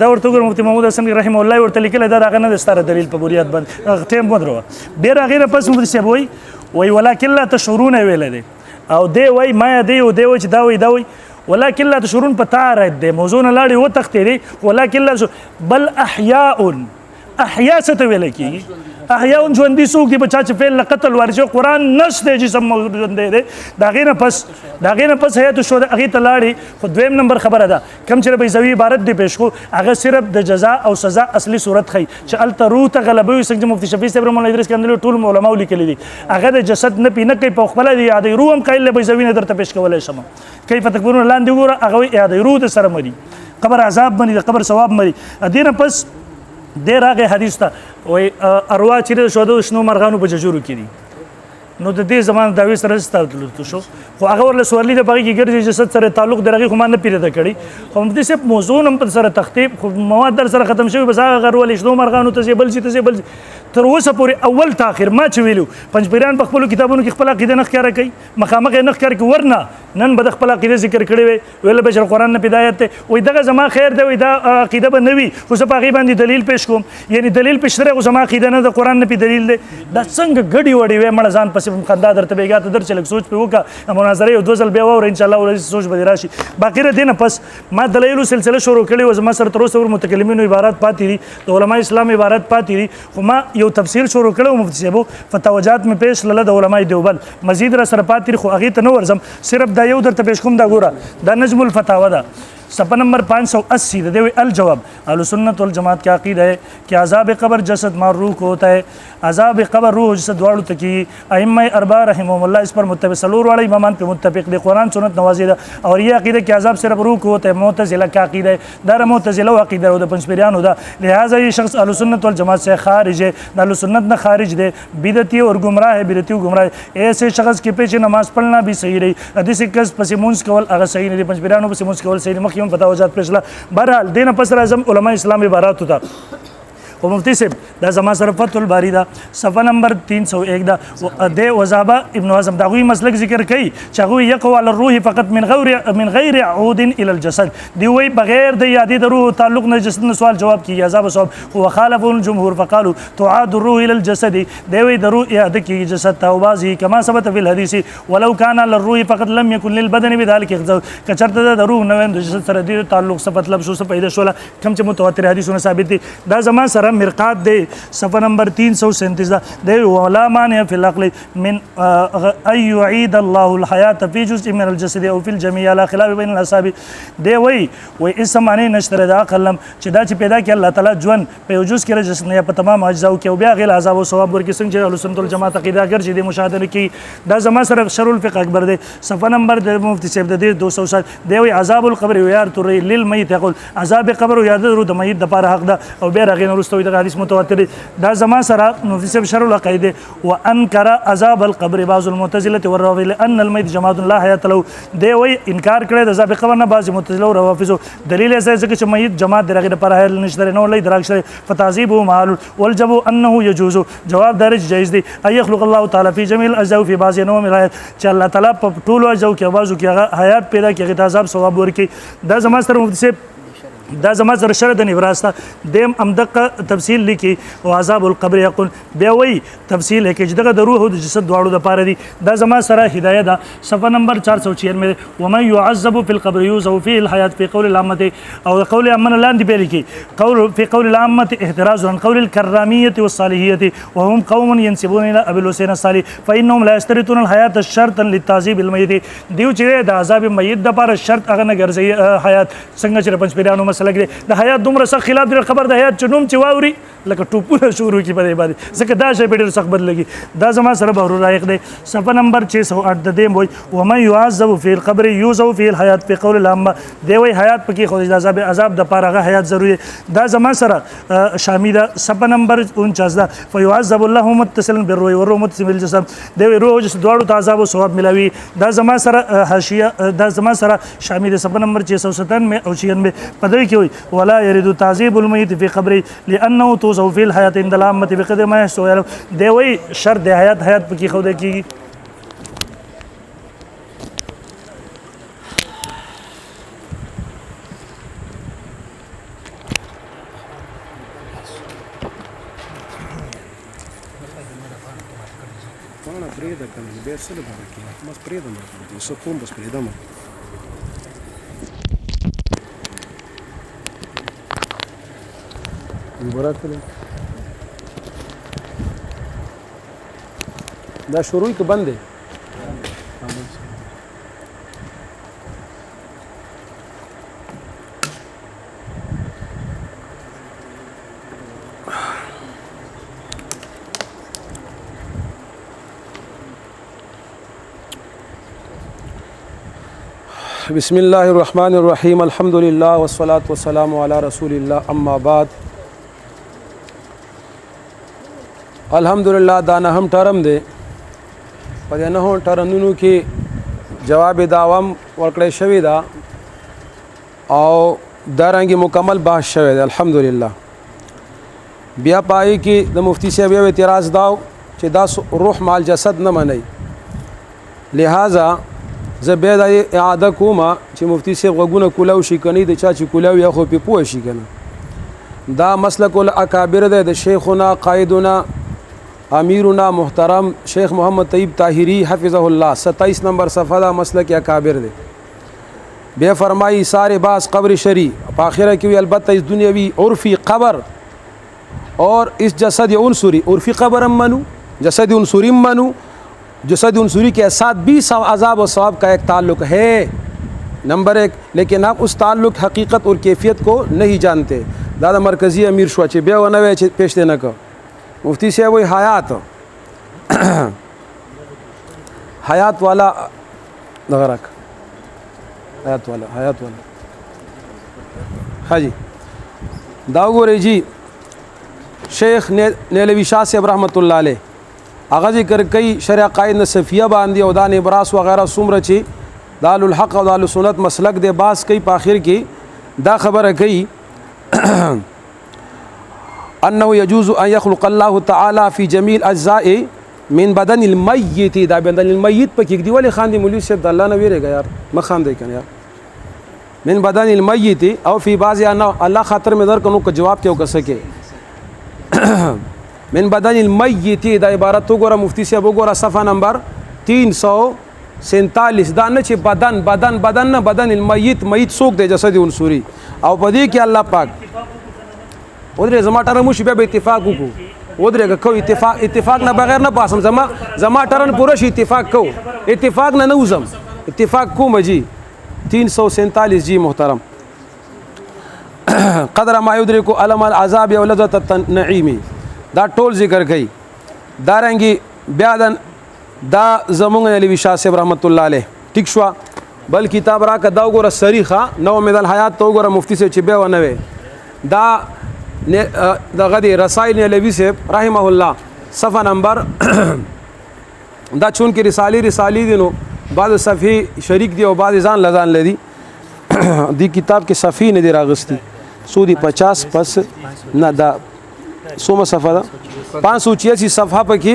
دا ورته وګوره مفتي محمود حسن رحمه الله ورته لیکلی دا د هغه نه دی ستاره دلیل په بنیاد باندې ټیم مه دروه بیا د هغې نه پس مفتي صاحب وایي ولکن لا تشعرون یې ویلی دی او دی وایي ما یادوي او دی وایي چې دا وایي دا وایي ولكن لا تشعرون په تا رد دی موضوع نه لاړې وتښتېدې ولکن لا بل احیا څه ته ویلی کېږي احیا ژوندي څوک دي په چا چې فعل قتل وارد شوی قرآن نشته جسم ژوندی دی د هغې نه پس حیات الشهدا هغې ته لاړې خو دویم نمبر خبره ده کوم چې بیضوي عبارت دی پیش کړو هغه صرف د جزا او سزا اصلي صورت ښیي چې هلته روح ته غلبه وي څنګه چې مفتي شفیع صاحب رحمه الله ادریس کندهلوي ټول علماو لیکلي دي هغه د جسد نفي نه کوي په خپله د اعادې روح هم قایل له بیضوي نه درته پیش کولی شم کیف تکبرون لاندې وګوره هغه وایي اعادې روح د سره مري قبر عذاب مري د قبر ثواب مري دې نه پس دی راغی حدیث ته وایي اروا چې د شهدو شنو مرغانو په ججورو کې دي نو د دې زمانه دعوې سره ستاسو شو خو هغه ورله سورلي د په هغې کې ګرځي جسد سره تعلق د هغې خو ما نه پیرده کړي خو مفتي صاحب موضوع هم پر سره تختیب خو مواد در سره ختم شوي بس هغه غرولې شنو مرغانو ته ځې بل شي ته ځې بل تر اوسه پورې اول تا اخر ما چې ویلو پنځپیران په خپلو کتابونو کې خپل عقیده نه ښکاره کوي مخامخ یې نه ښکاره کوي ورنه نن به د خپل عقیده ذکر کړی وي ویل به چې قرآن نه هدایت دی وایي دغه زما خیر دی وایي دا عقیده به نه وي خو زه په هغې باندې دلیل پیش کوم یعنې دلیل پیش کړی خو زما عقیده نه د قرآن نه پې دلیل دی دا څنګه ګډې وړې وې مړه ځان پسې خندا درته بېګا ته در چې لږ سوچ پې وکړه مناظره یو دوه ځل بیا واوره انشاءالله ورځې سوچ به دې راشي باقي د دې نه پس ما دلایلو سلسله شروع کړې وه زما سره تر اوسه متکلمینو عبارات پاتې دي د علما اسلام عبارات پاتې دي خو ما یو تفسیر شروع کړی و مفتي صاحبو فتوجات مې پیش لله د علمای دیوبند مزید را سره پاتې دي خو هغې ته نه ورځم صرف دا یو درته پیش کوم دا ګوره دا نجم الفتاوه ده صفحہ نمبر 580 دے الجواب اہل سنت والجماعت کا عقیدہ ہے کہ عذاب قبر جسد مار روح کو ہوتا ہے عذاب قبر روح جسد واڑو تکی ائمہ اربعہ رحمهم اللہ اس پر متفق سلور والے امامان پہ متفق دے قرآن سنت نوازی دا اور یہ عقیدہ کہ عذاب صرف روح کو ہوتا ہے معتزلہ کا عقیدہ ہے دار معتزلہ و عقیدہ ہوتا پنجپیریان ہوتا لہٰذا یہ شخص اہل سنت والجماعت سے خارج ہے اہل سنت نہ خارج دے بدعتی اور گمراہ ہے بدعتی و گمراہ ہے ایسے شخص کے پیچھے نماز پڑھنا بھی صحیح رہی حدیث کس پس منس کول اگر صحیح نہیں پنجپیریانوں پس منس کول صحیح مخیم فتاوجات پیش لا بہرحال دین پس اعظم علماء اسلام عبارات ہوتا و مفتی صاحب دا زما سره فتح الباری دا صفحه نمبر 301 دا د وزابه ابن حزم دا غوی مسلک ذکر کوي چې هغوی یقو علی الروح فقط من غیر عود الى الجسد دی وی بغیر د یادې د روح تعلق نه جسد نه سوال جواب کی عذاب صواب هو خالف الجمهور فقالوا تعاد الروح الى الجسد دی وی د روح یاد کی جسد ته وبازي كما ثبت في الحديث ولو كان للروح فقط لم يكن للبدن بذلك کچرته د روح نه د جسد سره دی تعلق څه مطلب شو څه پیدا شوله کوم چې متواتر حدیثونه ثابت دي دا زما سره مرقات دے صفحہ نمبر 337 دے ولا مانع فی العقل من ان يعيد الله الحیات فی جزء من الجسد او فی الجميع على خلاف بین الاصحاب دے وی اس معنی نشتر دا قلم چې دا چې پیدا کی الله تعالی ژوند په یو جزء کې جسد نه په تمام اجزا کې او بیا غیر عذاب او ثواب ورکې څنګه چې اهل سنت والجماعت عقیده ګر چې د مشاهده کی دا زما سره شرح الفقه اکبر دے صفحہ نمبر د مفتی صاحب د 260 دی وی عذاب القبر یار تر للمیت یقول عذاب قبر یاد رو د میت د پاره حق ده او بیا غیر ورستوي د حدیث متواتر دا زما سره مفتی صاحب شرح العقیده وانکر عذاب القبر بعض المعتزله والروافض ان الميت جماعت لا حیات له دی وی انکار کړی د عذاب قبر نه بعض معتزله او روافض دلیل یې ځکه چې میت جماعت درغه لپاره حل نشته نو لای دراښ فتعذيب مال والجب انه يجوز جواب درج جایز دی اي يخلق الله تعالی في جميع الاجزاء في بعض نوم الحیات چې الله تعالی په ټولو اجزاء کې بعضو کې حیات پیدا کې عذاب ثواب ورکي دا زما سره مفتی صاحب دا زما سره شرط نه وراسته دیم امدقه تفصیل لیکي او عذاب القبر یقول بیا وی تفصیل ہے چې دغه د روح او د جسد دواړو د پاره دي دا زما سره هدايه ده صفحه نمبر 496 ومن يعذب في القبر يوزو فيه الحياه في قول العامه او قول العامه لاندې به لیکي قول في قول العامه احتراز عن قول الكراميه والصالحيه وهم قوم ينسبون الى ابي الحسين الصالح فانهم لا يشترطون الحياه شرطا للتعذيب الميت دیو چې د عذاب میت د لپاره شرط هغه نه ګرځي حیات څنګه چې پنځپیرانو مسله د حیات دومره سخت خلاف دی خبر د حیات چې نوم چې واوري لکه ټوپونه شروع کی په دې باندې ځکه دا شی په ډېر سخت بدلږي دا زما سره به رایق دی صفحه نمبر 608 د دې وایي ومن يعذب في القبر يوزو في الحياه في قول العامه دی وایي حیات پکې خو د عذاب د پاره هغه حیات ضروري دا زما سره شامل ده صفحه نمبر 49 ده فيعذب الله متصلا بالروح والروح متصل بالجسد دی وایي روح جسد دواړو ته عذاب او ثواب ملاوي دا زما سره حاشیه دا زما سره شامل ده صفحه نمبر 697 او 96 په دې کې وایي ولا يريد تعذيب الميت في قبره لانه توصف في الحياه عند العامه بقدر ما يحصل دی وی شرط د حیات پکې خو د کی
وانا بريده كان بيرسل بركه ما بريده ما سكون بس بريده ما دا شروع کې بند دی بسم الله الرحمن الرحيم الحمد لله والصلاة والسلام على رسول الله أما بعد الحمدلله دا نهم ټرم دی په دې نهو ټرمونو کې جواب داوام ورکړی شوی دا او دا رنګي مکمل بحث شوی دی الحمدلله بیا پای کې د مفتی صاحب یو اعتراض داو چې دا روح مال جسد نه مني، لہذا زه بیا د اعاده کوم چې مفتی صاحب غوونه کولاو شي کني د چا چې کولاو یا خو په پوه شي کنه. دا مسلک الاکابر ده د شیخنا قائدنا امیرنا محترم شیخ محمد طیب طاهری حفظه الله 27 نمبر صفحه دا مسلک اکابر ده. بیا فرمایي سارے باز قبر شری په اخره کې البته اس دنیوي عرفي قبر اور اس جسد عنصری عرفی قبر منو جسد عنصری منو جسد عنصری کے ساتھ بھی عذاب و ثواب کا ایک تعلق ہے نمبر 1، لیکن آپ اس تعلق حقیقت اور کیفیت کو نہیں جانتے. دادا مرکزی امیر شو چې بیا ونه چې پیش نه کو مفتی صاحب وی حیات والا دغرک حیات والا حاجی دا وګورئ جی شیخ نیلوی شاہ صاحب رحمت الله علیه هغه ذکر کوي شرع قائد نصفیه باندې او دان ابراس وغیرہ څومره چې دال الحق او دال سنت مسلک دی باس کوي په اخر کې دا خبره کوي انه يجوز ان يخلق الله تعالى في جميع الاجزاء من بدن الميت. دا بدن الميت پکې دی ولې خاندي مولوی صاحب الله نه ویریږي یار ما خاندې کنه یار من بدن الميت او في بعض الله خاطر مې در کنو کو جواب ته وکسکه من بدن المیت دا عبارت وګوره مفتی صاحب وګوره صفحه نمبر 347 دا نه چې بدن نه بدن المیت میت څوک دی جسد عنصری او په دې کې الله پاک ودرې زما ټرن مو شي به اتفاق وکړو ودرې کو اتفاق نه بغیر نه پاسم زما ټرن پوره شي اتفاق نه وزم اتفاق کوم جی 347 جی محترم قدر ما يدرك علم العذاب او لذت النعيم دا ټول ذکر کوي. دا رنګي بیا دا زمونږ علوي شاه صاحب رحمت الله علیه ټیک شو بل کتاب را کا دا وګوره صریحه نو مدل حیات تو وګوره مفتی سے چې بیا ونوي دا د غدي رسائل علوي صاحب رحمه الله صفحه نمبر دا چون کې رسالي دي نو بعض صفحه شریک دی او بعض ځان لزان لدی دی کتاب کې صفحه نه دی راغستی سودی 50 پس نه دا سومه صفحه دا 586 صفحه پکې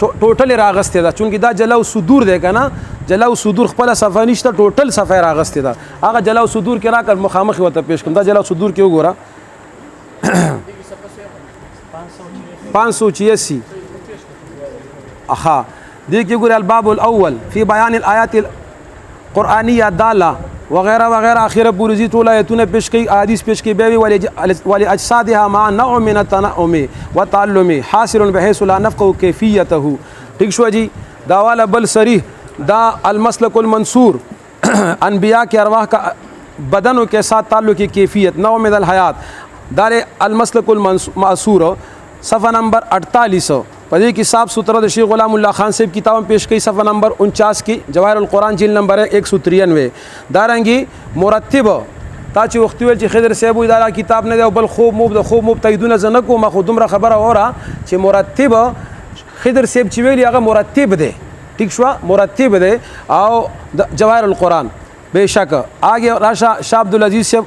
ټوټل راغسته دا چونکی دا جلاو صدور دی کنه جلاو صدور خپل صفحه نشته ټوټل صفحه راغسته دا هغه جلاو صدور کې راکړ مخامخ وته پیش کوم دا جلاو صدور کې وګوره 586 اها دې کې ګوره الباب الاول فی بیان الآیات القرآنیه الداله وغیرہ وغیرہ اخره پوری ټول آیتونه پیش کوي احادیث پیش کوي بیا ولی اجسادها مع نوع من التنعم والتعلم حاصل بحيث لا نفقه كيفيته. ٹھیک شو جی دا والا بل صریح دا المسلک المنصور انبیاء کے ارواح کا بدنوں کے ساتھ تعلق کی کیفیت نوع من الحیات دار المسلک المنصور صفحہ نمبر 48 پدې کې صاحب ستره د شیخ غلام الله خان صاحب کتاب پیش کړي صفحه نمبر 49 کې جواهر القرآن جلد نمبر 193 دارنګي مرتب تا چې وخت ویل چې خضر صاحب اداره کتاب نه دی بل خوب تاییدونه زنه کوم خو دومره خبره اوره چې مرتب خضر صاحب چې ویل هغه مرتب دی ٹھیک شو مرتب دی او جواهر القرآن بهشک اگے راشا شاه عبد العزيز صاحب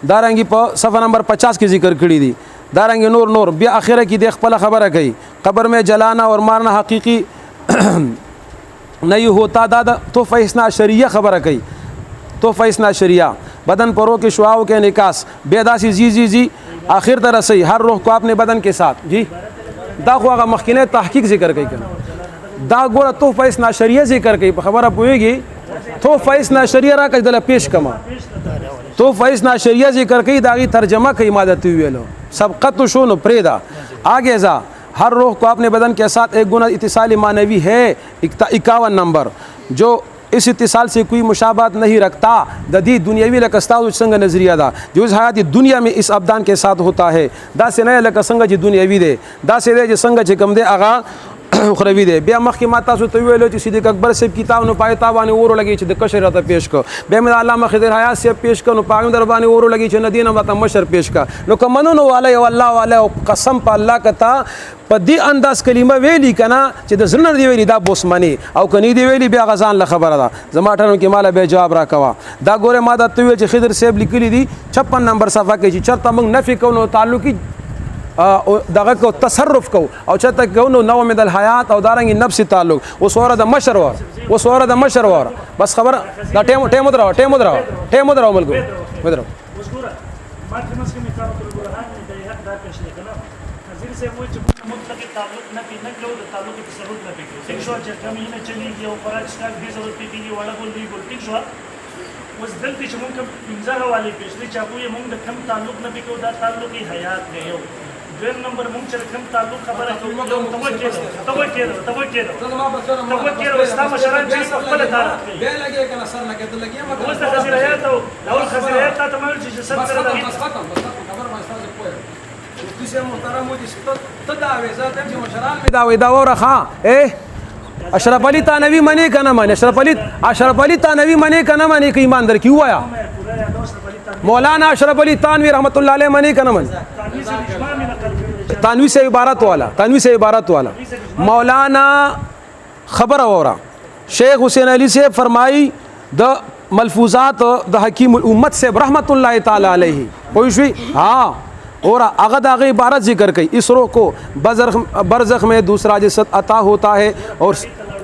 دارنګي په صفحه نمبر 50 کې ذکر کړی دی دارنګ نور بیا اخره کې د خپل خبره کوي قبر میں جلانا اور مارنا حقیقی نہیں ہوتا دادا تحفہ اثنا شریعہ خبره کوي تحفہ اثنا شریعہ بدن پروں کے شعاعوں کے انعکاس بیداسی جی آخر طرح سے ہر روح کو اپنے بدن کے ساتھ جی دا خو هغه مخکینه تحقیق ذکر کوي کنه دا ګوره تحفہ اثنا شریعہ ذکر کوي په خبره پويږي تحفہ اثنا شریعہ را کړه پیش کما تحفہ اثنا شریعہ ذکر کوي داغي ترجمه کوي مادت ویلو سبقت شونو پریدا آگے ذا ہر روح کو اپنے بدن کے ساتھ ایک گنا اتصال معنوی ہے 51 نمبر جو اس اتصال سے کوئی مشابہت نہیں رکھتا ددی دنیاوی لکستا سنگ نظریہ دا جو اس حیات دنیا میں اس ابدان کے ساتھ ہوتا ہے دا سے نیا لک سنگ جی دنیاوی دے دا سے دے جی سنگ چ کم دے اغا خروی دی بیا مخ کی ماتا سو تو ویلو چې صدیق اکبر صاحب کتاب نو پای تا باندې ورو لګی چې د کشر راته پیش کو بیا مې علامه خضر حیات صاحب پیش کو نو پاغم در باندې ورو لګی چې ندینه ماته مشر پیش کا نو کمنو نو والے والله والے قسم په الله کتا په دې انداز کلمه ویلی کنا چې د زړه دی ویلی دا بوسمنی او کني دی ویلی بیا غزان له خبره ده زما ټانو کې مال به جواب را کوا دا ګوره ما د تو چې خضر صاحب لیکلی دي 56 نمبر صفحه کې چې چرته موږ نفي کوو تعلقي دغه کو تصرف کو او چته کو نو من الحیات او دارنګ نفس تعلق اوس وره د مشر ور بس خبر دا ټیم درو ملګو ودرو
ما کې مسکه می کار پر برهان د حق دا پېښ لیکنه نظیر سے وایي چې مطلق تعلق نه کې نه کلو د تعلق تصرف نه پکې څنګه شو چې کوم نه چلیږي او پراج سٹاک دې ضرورت پکې ولا بول دی ګل ټیک شو اوس دلته چې مونږ پنځه حواله پېښلې چې هغه مونږ د کم تعلق نه پکې دا تعلق حیات دی یو دویم نمبر مونږ چې کم تعلق خبره کوو توکل استا مشران چې خپل تعلق کوي به لګي کنه سر لګي ته لګي اوس د خزريات او خزريات ته مې چې سر سره
ختم خبر ما استاد کوی مفتي سے محترم مو دي ته دا وې ذات چې مشران می دا ورخه اشرف علي تانوي منی کنه مانی اشرف علي تانوي منی کنه مانی کی ایمان در کی وایا مولانا اشرف علي تانوي رحمت الله علیه منی کنه مانی تانوی سے عبارت والا مولانا خبر اورا شیخ حسین علی سے فرمائی د ملفوظات د حکیم الامت سے رحمت اللہ تعالی علیہ پوښوي ہاں اور اغد آگے عبارت ذکر کی اسرو کو برزخ میں دوسرا جسد عطا ہوتا ہے اور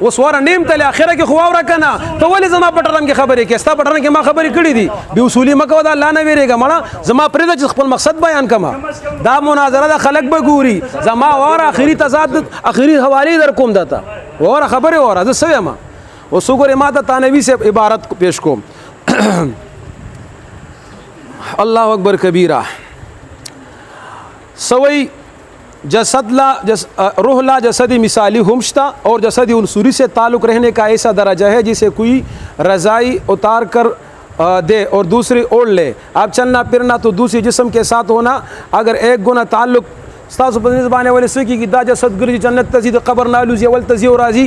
اوس ور نیم تل اخره کې خو اور کنه ته ولې زما پټرم کې خبرې کې ستا پټرم کې ما خبرې کړې دي به اصولي مکو دا الله نه ویریږه مړه زما پرې د خپل مقصد بیان کما دا مناظره د خلق به ګوري زما اور اخري تضاد اخري حواله در کوم دتا اور خبره اور از سوي ما اوس وګوره ما ته تانوي سے عبارت پیش کوم الله اکبر کبیره سوئی جسد روح لا جسدی مثالی ہمشتا اور جسدی عنصری سے تعلق رہنے کا ایسا درجہ ہے جسے کوئی رضائی اتار کر دے اور دوسری اوڑھ لے اب چلنا پھرنا تو دوسری جسم کے ساتھ ہونا اگر ایک گنا تعلق زبانے والے سکی کی دا جسد گرجی جنت تزید قبر نالوزی اول تزی و رازی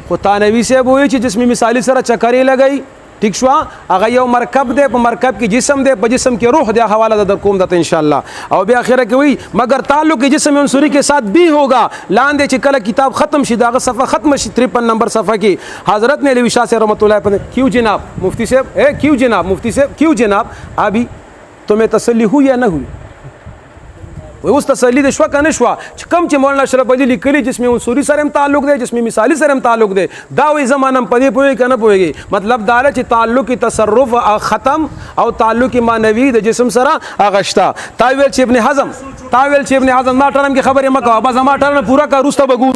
وہ تانوی سے بوئی چی جس میں مثالی سر چکری لگئی ٹھیک شو هغه یو مرکب دی په مرکب کې جسم دی په جسم کې روح دی حواله در کوم دته ان شاء الله او بیا اخره کې وی مگر تعلق جسم عنصری کے ساتھ بھی ہوگا لاندې چې کله کتاب ختم شي داغه صفحه ختم شي 53 نمبر صفحه کې حضرت نے علی شاہ سے رحمت اللہ علیہ کیوں جناب مفتی صاحب ابھی تمہیں تسلی ہوئی یا نہ ہوئی اوس تسلی د شو کنه شو چې کم چې مولانا اشرف علي لیکلي جسم عنصری سره هم تعلق دی جسم مثالی سره هم تعلق دی دا وی زمانم پدې پوي کنه پويږي مطلب دا چې تعلق تصرف ختم او تعلق معنوي د جسم سره اغشتا تاویل چې ابن حزم ما ټرم کې خبره مکو ابا زما ټرم پورا کا روسته بګو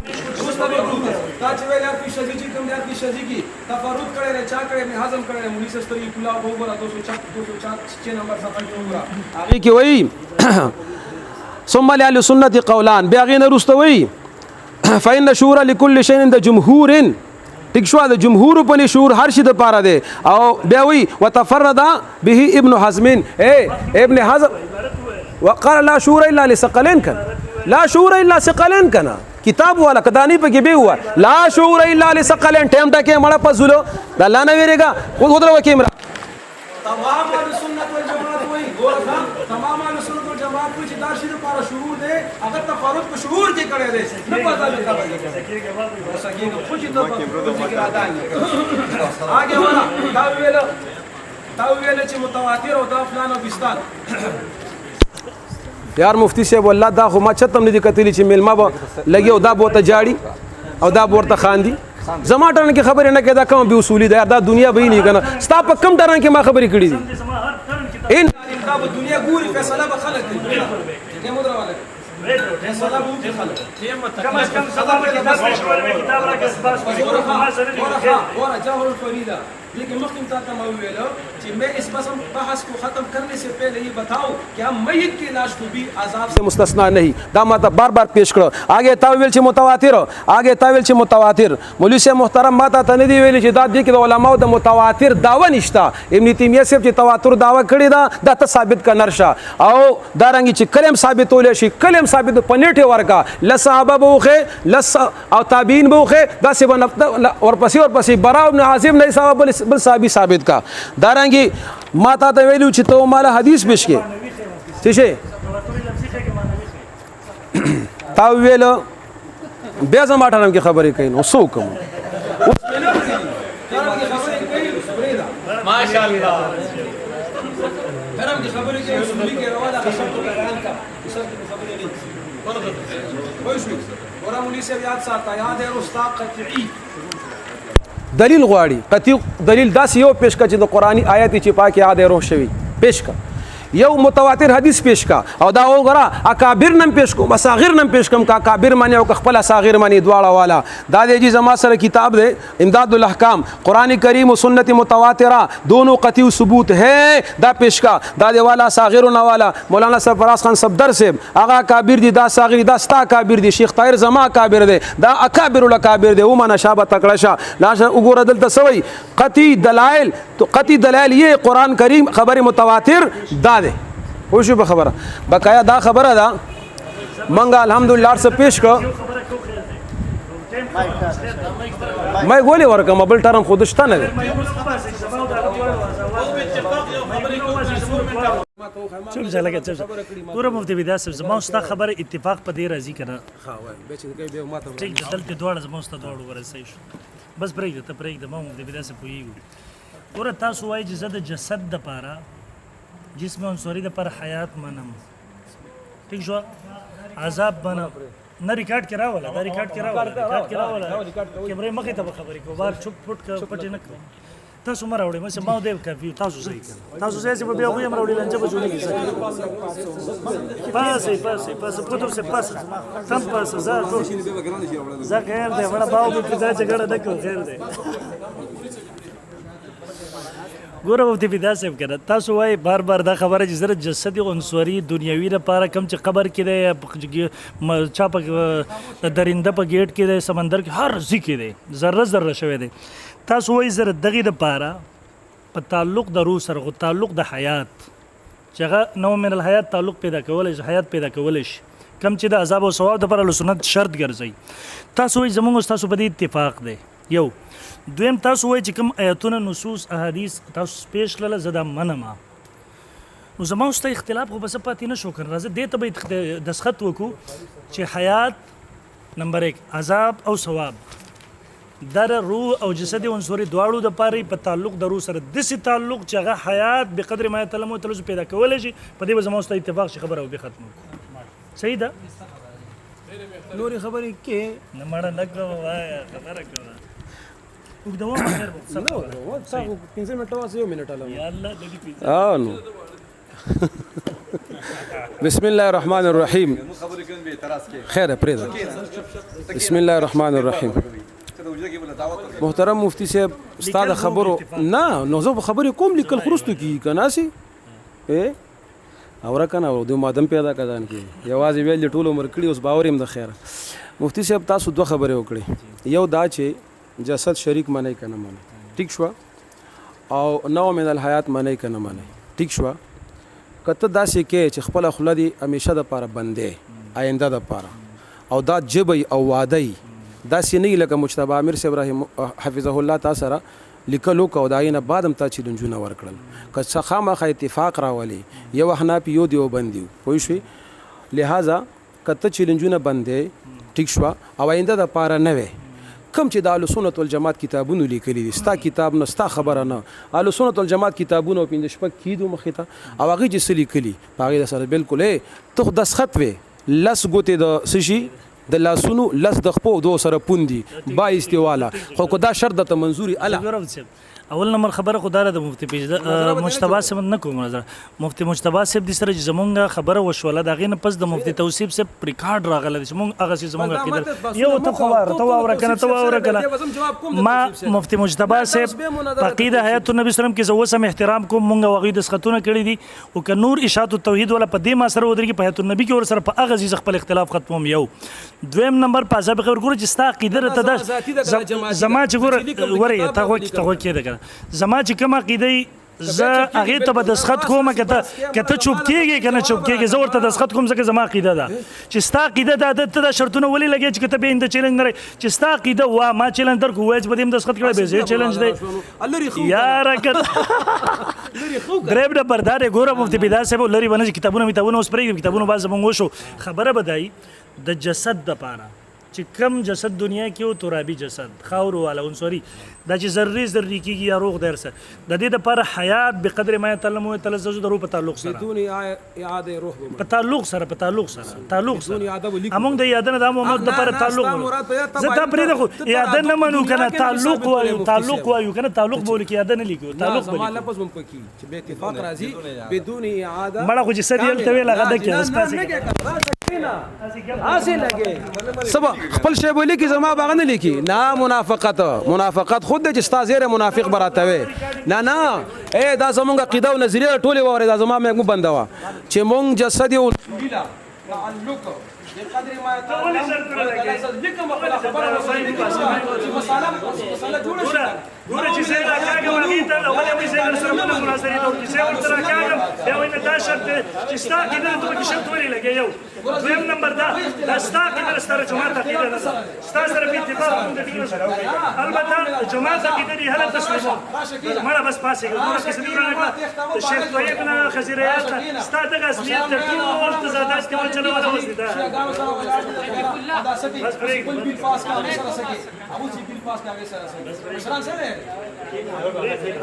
تا چې ویل کی شذیجی کوم دی کی شذیجی تفرد کړي نه چا کړي ابن حزم کړي مولوی سستری کلا وګورا 204 نمبر صفحه کې وګورا هغه کې وایي ثم لأهل السنة قولان باغين رستوي فإن شورى لكل شيء عند جمهور ٹھیک شو د جمهور په شعور هر شي د پاره دی او بیا وی وتفرد به ابن حزم ابن حزم وقال لا شعور الا لثقلين كان لا شعور الا ثقلين كان کتاب والا کدانی په کې به هوا لا شعور الا لثقلين ټیم ټکه مړه پزلو د الله نه ویریګا خود ودرو کیمرا تمام سنت والجماعت وای ګورخه تمام سنت والجماعت کو چې داشي لپاره شعور دی هغه تفرد په شعور کې کړی دی نه پتا لګا سکیږي خو چې د ذکر ادا نه اگے ولا دا ویل چې متواتر او دا فلان او بستان یار مفتی صاحب والله دا خو ما چتم نه دي کتلی چې ملما به لګي او دا بوته جاړي او دا ورته خاندي زما ټرن کې خبره نه کېدا کوم به اصولي دا دنیا به نه کنه ستا په کم ټرن کې ما خبرې کړې دي ان دا په دنیا ګوري فیصله به خلک کوي نه مودره والے فیصله به خلک کم از کم سبا کې 10 مشوره کتاب راکې بس ورا جوهر الفريده لیکن مخکم تا ته ویلو چې میں اس بحث کو ختم کرنے سے پہلے یہ بتاؤ کہ ہم میت کی لاش کو بھی عذاب سے مستثنا نہیں دا ماته بار بار پیش کړو آگے تاویل چې متواتر مولوی سے محترم ماته ته نه دی ویل چې دا دي کې علماء د متواتر داوا نشتا ابن تیمیه صاحب چې تواتر داوا کړی دا ته ثابت کا نرشا او دارنګ چې کلم ثابتول شي کلم ثابت پنيټه ورکا لصحابه بوخه لص او تابعین بوخه دا سی بنفت اور پسې براء ابن عازب نه صاحب بل صحابي ثابت کا دارنګي ما تا ته ویلو چې ته مال حدیث پیش کې څه شي تا ویلو بیا زما ټرم کې خبرې کوي نو سو کوم ماشاءالله ټرم کې خبرې کوي اصولي کې رواله خبرې دلیل غواړي قطعي دلیل داسې یو پیش کا چې د قرآني آیت چې پاکه یاد روح شوی پیش کا یو متواتر حدیث پیش کا او دا وګړه اکابر نم پیش کو مصاغر نم پیش کوم کا اکابر معنی او خپل صاغر معنی دواړه والا دا دی زما سره کتاب دی امداد الاحکام قرآن کریم و سنت متواتره دونوں قطعی ثبوت ہے دا پیش کا دا دی والا صاغر و والا مولانا سرفراز خان صفدر صاحب هغه اکابر دي دا صاغر دا ستا اکابر دي شیخ طاهر زما اکابر دي دا اکابر الاکابر دي ومن شابه تکړه لاشه وګوره دلته سوی قطعی دلائل تو قطعی دلائل یہ قرآن کریم خبر متواتر دا وشو به خبره بقایا دا خبره ده منګه الحمدلله ارس پیش کو ما ګولې ورکم بل ټرم خود شته نه
چوب ځلګه چوب ګوره مفتي بدا صاحب زما ستا خبره اتفاق په دې راځي کنه
ها وای به چې کوي به ماته
ټیک دلته دواړه زما ستا دواړه ورسې شو بس پرېږده ته پرېږده ما مفتي بدا صاحب پوهېږو ګوره تاسو وایي چې زه د جسد دپاره جسم عنصري د پر حیات منم ٹھیک شو عذاب منم نه ریکارډ کې راوله دا ریکارډ کې راوله کیمرې مخې ته به خبرې کوو بار چوپ پټې نه کوو تاسو مه راوړئ مثلا ما دی کافي تاسو صحیح کړه تاسو صحیح چې بیا خو یې هم راوړي لنجه به جوړېږي پاسې پوتو سے پاسه تم پاسه زه خیر دی وړه باو به فضا جګړه نه کوو خیر دی ګوره مفتي فدا صاحب کنه تاسو وایي بار بار دا خبره چې زره جسد عنصري دنیوي لپاره کم چې قبر کې دی چا په درنده په گیټ کې دی سمندر کې هر ځای کې دی ذره شوی دی تاسو وایي زره دغې دپاره په تعلق د روح سره خو تعلق د حیات چې هغه نوع من الحیات تعلق پیدا کولی شي حیات پیدا کولی شي کم چې د عذاب او ثواب دپاره له سنت شرط ګرځوي تاسو وایي زموږ ستاسو په دې اتفاق دی یو دویم تاسو وایي چې کوم آیتونه نصوص احادیث تاسو پیش کړله زه دا منم نو زما ستا اختلاف خو بس پاتې نه شو که راځه دې ته به دسخط وکړو چې حیات نمبر 1 عذاب او ثواب در روح او جسد عنصري دواړو دپاره په تعلق د روح سره داسې تعلق چې هغه حیات بقدر ما یتعلم تلوث پیدا کولی شي په دې به زما ستا اتفاق شي خبره او به ختم وکړو صحیح ده
نورې خبرې کې
نه مړه نه کړم وایه خبره کوه اوږدوم خیر به
تاسو 15 منټه واسه یو منټه لاله
یا الله دې
نو بسم الله الرحمن الرحیم خیر پرېږده بسم الله الرحمن الرحیم محترم مفتی صاحب استاد خبرو نه نو زه خبرې کوم لیکل خرستو کی کناسي اور کنه او د مادم پیدا کدان کی یوازې ویل ټول عمر کړي اوس باور هم د خیر مفتی صاحب تاسو دوه خبرې وکړي یو دا چې جسد شریک منی کنه منی ٹھیک شو او نوع من الحیات منی کنه منی ٹھیک شو کته داسې کې چې خپل خپل دی همیشه د پاره بندې آینده د پاره او دا جبی او وادي داسې نه لکه مجتبی امیر صاحب ابراهیم حفظه الله تعالی سره لیکلو کو داینه بعدم تا چې دنجونه ورکړل که څه خامخ اتفاق راولي یو حناف یو دیو بندیو پوه شئ لہذا کته چې دنجونه بندې ٹھیک شو او آینده د پاره نه وي کم چې د اهل سنت والجماعت کتابونو لیکلي دي ستا کتاب نه ستا خبره نه اهل سنت والجماعت کتابونو په اندش پک کیدو مخته او هغه چې سلی کلی هغه سره بالکل ته د سخت وي لس ګوتې د سشي د لاسونو لس د خپو دو سره پوندي 22 والا خو دا شرط د منظوري اله
اول نمبر خبره خو داره د مفتي مجتبی صاحب نه کوم نظر مفتي مجتبی صاحب د سره زمونږه خبره وشوله دا غینه پس د مفتي توصیف صاحب ریکارډ راغله چې مونږ هغه چې زمونږه کېدل یو ته خبره کنه ما مفتي مجتبی صاحب عقیده حیات النبی صلی الله علیه وسلم کې زو سم احترام کوم مونږه وغید سختونه کړی دي او ک نور اشاعت التوحید ولا په دې ما سره ودرې په حیات النبی کې ور سره په هغه ځای خپل اختلاف ختموم یو دویم نمبر په ځابه خبر ګور چې ستا عقیده ته دا زما چې ګور وره ته کې ده زما چې کوم عقیده زه هغې ته به دسخط کوم که ته چوپ کېږې که نه چوپ کېږې زه ورته دسخط کوم ځکه زما عقیده ده چې ستا عقیده ده ته دا شرطونه ولې لګې چې که ته بیا د چیلنج نه رهی چې ستا عقیده وا ما چیلنج درکړو وایي چې به دې هم دسخط کړی بیا زه چیلنج دی یاره که درېیم نمبر دا دی ګوره مفتي بدا صاحب لرې به نه چې کتابونه اوس پرېږدي کتابونه بعد زمونږ وشو خبره به دای د جسد دپاره چې کم جسد دنیا کې او ترابي جسد خاور والا عنصري دا چې ذري کېږي یا روغ در سره د دې لپاره حیات بقدر ما يتعلم ويتلذذ درو په تعلق سره
بدون اعاده روح
په تعلق سره امونږ د یادنه د محمد لپاره تعلق زه پرې ده خو یادنه منو کنه تعلق وایو کنه تعلق بول کې یادنه لیکو تعلق بول
لفظ هم پکې چې به اتفاق راځي بدون اعاده
مړه خو چې سدیل ته ویل هغه د کې اسپاسي
حاصل لګي سبا خپل شی بولی کی زما باغ نه لیکي نه منافقت خود د استاد زیره منافق براتوي نه اے دا زمونږ عقیده او نظریه ټوله وره دا زما مې بندوا چې مونږ جسد او تعلق بقدر ما بكم خبر مساله جوړه
ګوره چې زه راکاږم هغې ته اول یې زه سره مونږ مناظرې ته چې زه ورته راکاږم بیا وایي نه دا شرط دی چې ستا کېدل ته پکې شرط ولې لګې یو دویم نمبر دا ستا کېدل ستا جومات عقیده ده ستا سره په اتفاق مونږ ټینګ شو البته جومات عقیده دې هله تسلیمو مړه بس پاسېږي ګوره کیسه دې ورانه د شیخ طیب نه خزیریات ستا دغه اصلیت تر ټول تضادات کې ورچلوله اوس دي دا بس پرېږدي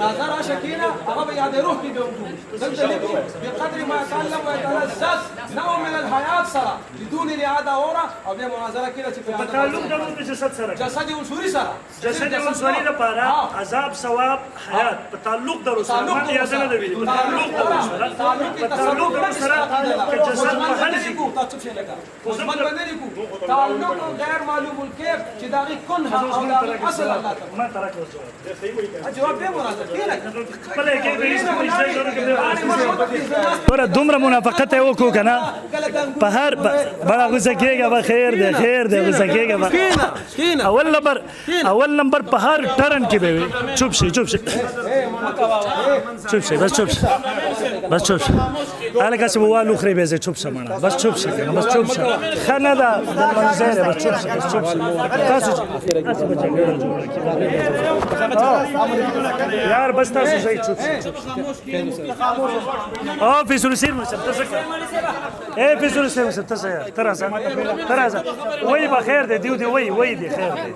راځه راشه کېنه هغه به یاد روح کې به وکړو دلته لیکي بقدر ما يتعلم ويتلذذ نوع من الحياة سره بدون الاعاده اورا او بیا مناظره کېده چې
په تعلق د جسد سره
جسد عنصري سره
جسد عنصري لپاره عذاب ثواب حیات په تعلق درو سره ما یادنه ده ویل تعلق درو سره چې جسد په حل شي
تاسو څه لګا مثبت باندې لیکو تعلق غیر معلوم الکیف چې داغي کنه او داغي اصل الله تعالی
ما ترک
جواب به مناظره کېږي
خپل کې ور دومره منافقت یې وکړو کنه په هر بڑا غوسه کېږي به خیر دی غوسه کېږي اول نمبر په هر ټرن کې به چوپ شي بس چوپ شي الګا چې والو خري به چوپ شي مړه بس چوپ شي خنه دا د منځره بس چوپ شي تاسو یار بس تاسو شي چوپ او فیصل سیر مشه فیصل سیر مشه ترازه وای بخیر دی وای دی خیر دی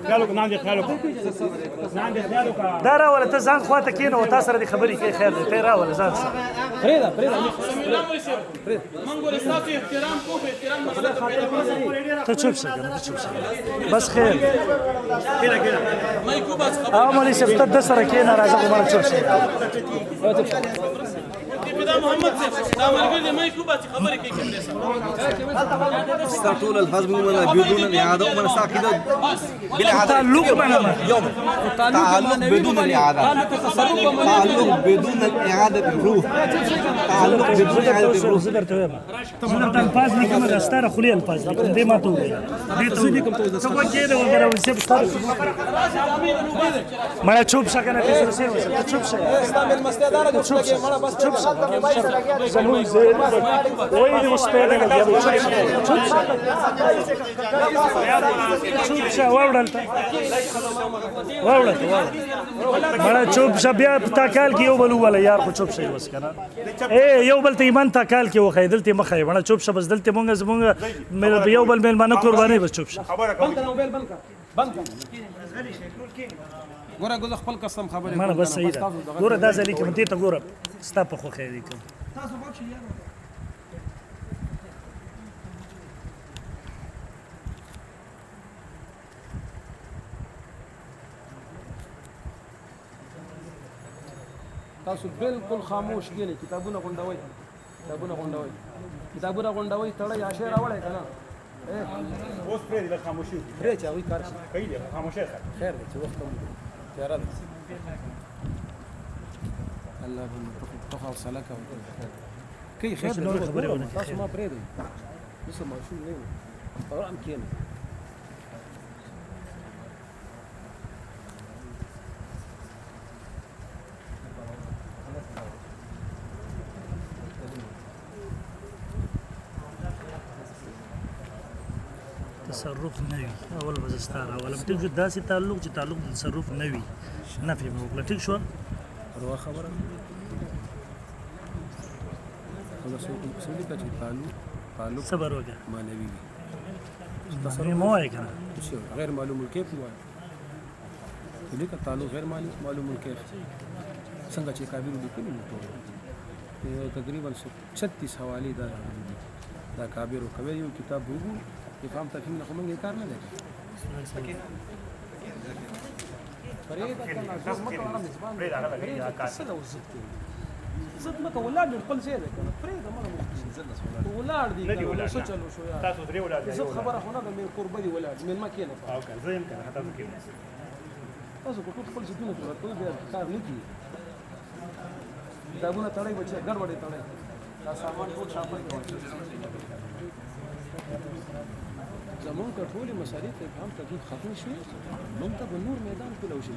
دا راوله ته ځان خواته کینو او تاسو سره د خبرې کې خیر دی ته راوله ځان سره
فريده
منقول استاذ احترام کو احترام
ته چوپ شه بس خیر کېده
ما کو بس
او مولوی صاحب ته د سره کېنه راځه کومه چوپ شه
دا محمد صاحب دا مرګ ما کو بس خبرې کوي کوم
استطول الفاظ من بدون الاعاده ومن ساكده بالاعاده
تعلق
يوم تعلق بدون الاعاده تعلق بدون الاعاده بالروح تعلق بدون الاعاده بالروح
زدرته الفاظ لیکم راستاره خلی الفاظ لیکم دې ما ته وایي دې ته لیکم ته څه کوي دا وګوره ولې ستاره مړه چوپ شه کنه کیسه سیر وشه چوپ شه
اسلام المستدار جو لګي مړه بس چوپ شه
زموږ زه وایي د مستعده لګي چوپ شه واوړل مړه چوپ شه بیا تا کال کې یو بل ولا یار خو چوپ شه بس کنه یو بل ته ایمان تا کال کې وخی دلته مخې مړه چوپ شه بس دلته مونږ یو بل مېلمانه قرباني بس چوپ شه
ګوره ګل خپل قسم خبره
مانه بس صحیح ده ګوره دا ځلې کوم دې ته ګوره ستا په خو خیر کوم
تاسو بالکل خاموش کېنه کتابونه غونډوي تړه یا شعر راوړی کنه
اوس پرې د خاموشي
پرې چا وی کار
کوي دی خاموشه
خیر دی چې وخت مو تیار ده الله بالتقى وصلك كي خير تاسو ما پرې دی لسه ماشوم نه و ام کېنه
تصرف نوي اول بزستار اول ټیک شو داسې تعلق چې تعلق د تصرف نوي نفي مو وکړه ټیک شو
ورو خبره خلاص څه دې چې تعلق
صبر وکړه
معنوي
مو وایي کنه
غیر معلوم الکیف وایي لیکه تعلق غیر معلوم الکیف څنګه چې کابیر لیکلي نو ټول تقریبا 36 حوالې دا کابیر او کوي یو کتاب وګورو افهام تفهیم نه کومه کار نه دی زد مکه ولاړ دی خپل ځای دی کنه پرېږده مه ولاړ دی کنه څه چلو شو یار
تاسو درې ولاړ
زه خبره خو نه ده مې کوربه دي ولاړ مېلمه کښېنه
او که زه یم که نه تاسو کښېنئ
تاسو که ټول خپل ځایونه جوړه کوئ بیا کار نه کېږي کتابونه تړئ بچیه ګډوډې تړئ دا سامان ټول شاپل کوئ زمونږ که ټولې مسالې ته هم تکلیف ختم شوې موږ ته به نور میدان کې لو شي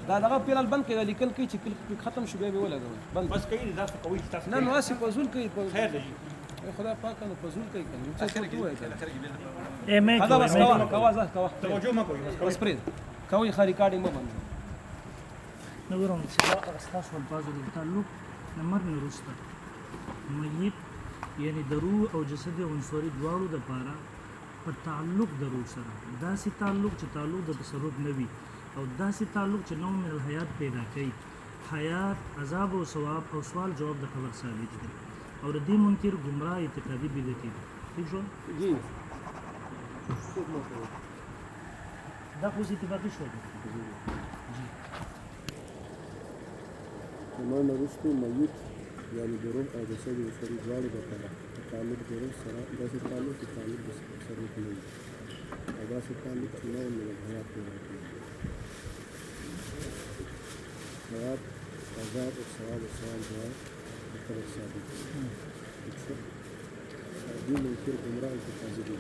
دا دغه پیرال بند کې دا لیکل کوي چې ختم شو بیا به ولګوئ بند
بس کوي دا څه کوي چې تاسو
نه نو هسې فضول کوي
خیر دی
خدا پاک نو فضول کوي کنه څه څه وایي
ایم
دا بس کوا
توجه مه کوئ
بس پرې کوي خاري کاډي مه باندې
نو ګورم چې دا ستاسو الفاظ د تعلق نمبر نه وروسته میت یعنی د روح او جسد عنصري دواړو دپاره په تعلق د روح سره داسې تعلق چې تعلق د تصرف نه وي او داسې تعلق چې نوع من الحیات پیدا کوي حیات عذاب او ثواب او سوال جواب د خبر ثابت دی او د دې منکر گمراه اعتقادي بدعتي دی ٹھیک شو
جی
دا خو اتفاقي شو
زمان رستو میت یعنی د روح او جسد عنصري دواړو دپاره تعلق د روح سره داسې تعلق چې تعلق د تصرف نه وي او داسې تعلق چې نوع من الحیات پیدا کوي حیات عذاب او ثواب او سوال جواب د خبر ثابت دی دې منکر گمراه اعتقادي دی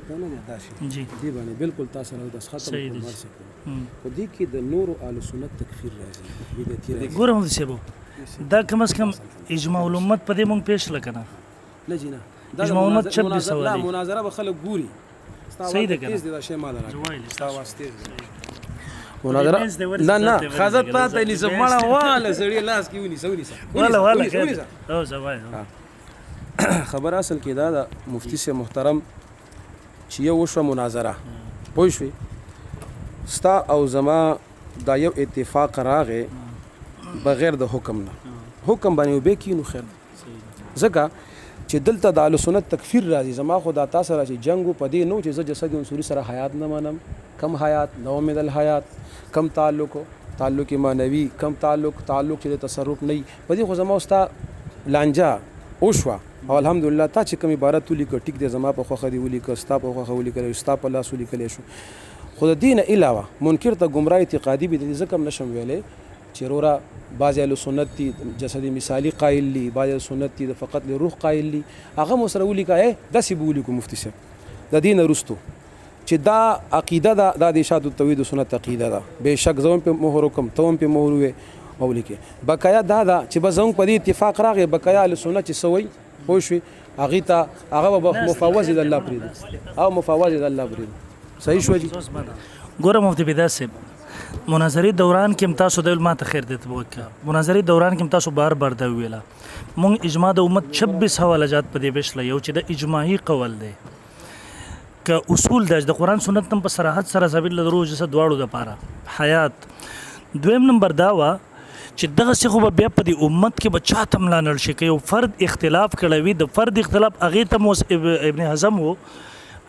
دا نه دی دا شی
جی
دې باندې بالکل تاسو سره د ختم کومر څه خو دې کې د نور اهل سنت تکفیر راځي بدعتي راځي
ګورم د سیبو دا کم از کم اجماع الامت په دې مونږ پیش لکنه
نه جی نه
اجماع الامت 26
لا مناظره به خلک ګوري
صحیح ده
تیز دي دا شی مال راځي
جوایل
ستا واسطه مناظره نه خزت پاته نه زمړه واله سړی لاس کې ونی سوري
والا او زوای
خبر اصل کې دا مفتی سے محترم چې یو وشو مناظره پوه شوي ستا او زما دا یو اتفاق راغې بغیر د حکم نه حکم باندې وبې کینو خیر ځکه چې دلته د اهل سنت تکفیر راځي زما خو دا تاسو را چې جنگ په دې نو چې زه جسد عنصري سره حیات نه منم کم حیات نو من الحیات کم تعلق معنوي کم تعلق چې د تصرف نه په دې خو زما استا لانجا اوشوا او الحمدلله تا چې کوم عبارت ولیکو ټیک دې زما په خوخه دی ولیکو ستا په خوخه ولیکو ستا په لاس ولیکل شو خو د دین علاوه منکر ته گمراه اعتقادي به دې ځکه نشم ویلې چې رورا بعض اهل سنت دي جسدي مثالي قائل دي بعض اهل سنت دي فقط لروح قائل دي هغه مو سره ولیکا داسې به ولیکو مفتی صاحب د دین رستو چې دا عقیده ده دا د ارشاد التوحید سنت عقیده ده بهشک زوم په مهر کوم توم په مهر وي او لیکي بقایا دا چې بزنګ په دې اتفاق راغی بقایا اهل سنت چې سوي خو شي هغه مفوض الله پرید او مفوض الله پرید صحیح شو جی
ګوره مفتی بدا صاحب مناظرې دوران کې تاسو د علماء ته خیر دته وکړه مناظرې دوران کې تاسو بار دا ویلا مونږ اجماع د امت 26 حوالجات په دې بشله یو چې د اجماعي قول دی ک اصول د قرآن سنت تم په صراحت سره ثابت لرو چې دواړو د پاره حیات دویم نمبر داوا چې دغه څه خو بیا په دې امت کې بچا تم لانل شي کې یو فرد اختلاف کړی وي د فرد اختلاف هغه ته ابن حزم وو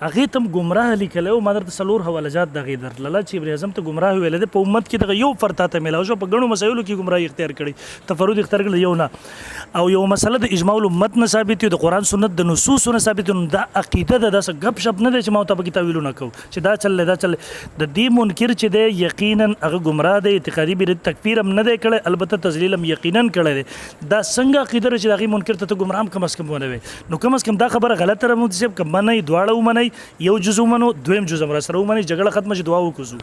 هغه تم گمراه لیکل او مدر تسلور حوالجات دغه در لاله چې ابن اعظم ته گمراه ویل د په امت کې دغه یو فرد ته ملاو شو په غنو مسایلو کې گمراهي اختیار کړي تفرد اختیار کړي یو نه او یو مسله د اجماع الامت نه ثابت دی د قران سنت د نصوص نه ثابت دی دا عقیده د داس غب شپ نه دی چې ما ته په کتابونو نه کو چې دا چل د دې منکر چې دی یقینا هغه گمراه دی اعتقادي به تکفیر هم نه دی کړي البته تذلیل هم یقینا کړي دا څنګه عقیده چې هغه منکر ته گمراه کم اس کم ونه وي نو کم اس کم دا خبره غلطه رمو چې کم نه دواړه ومني یو جزء منو دویم جزء مر سره ومني جګړه ختمه چې دعا وکړو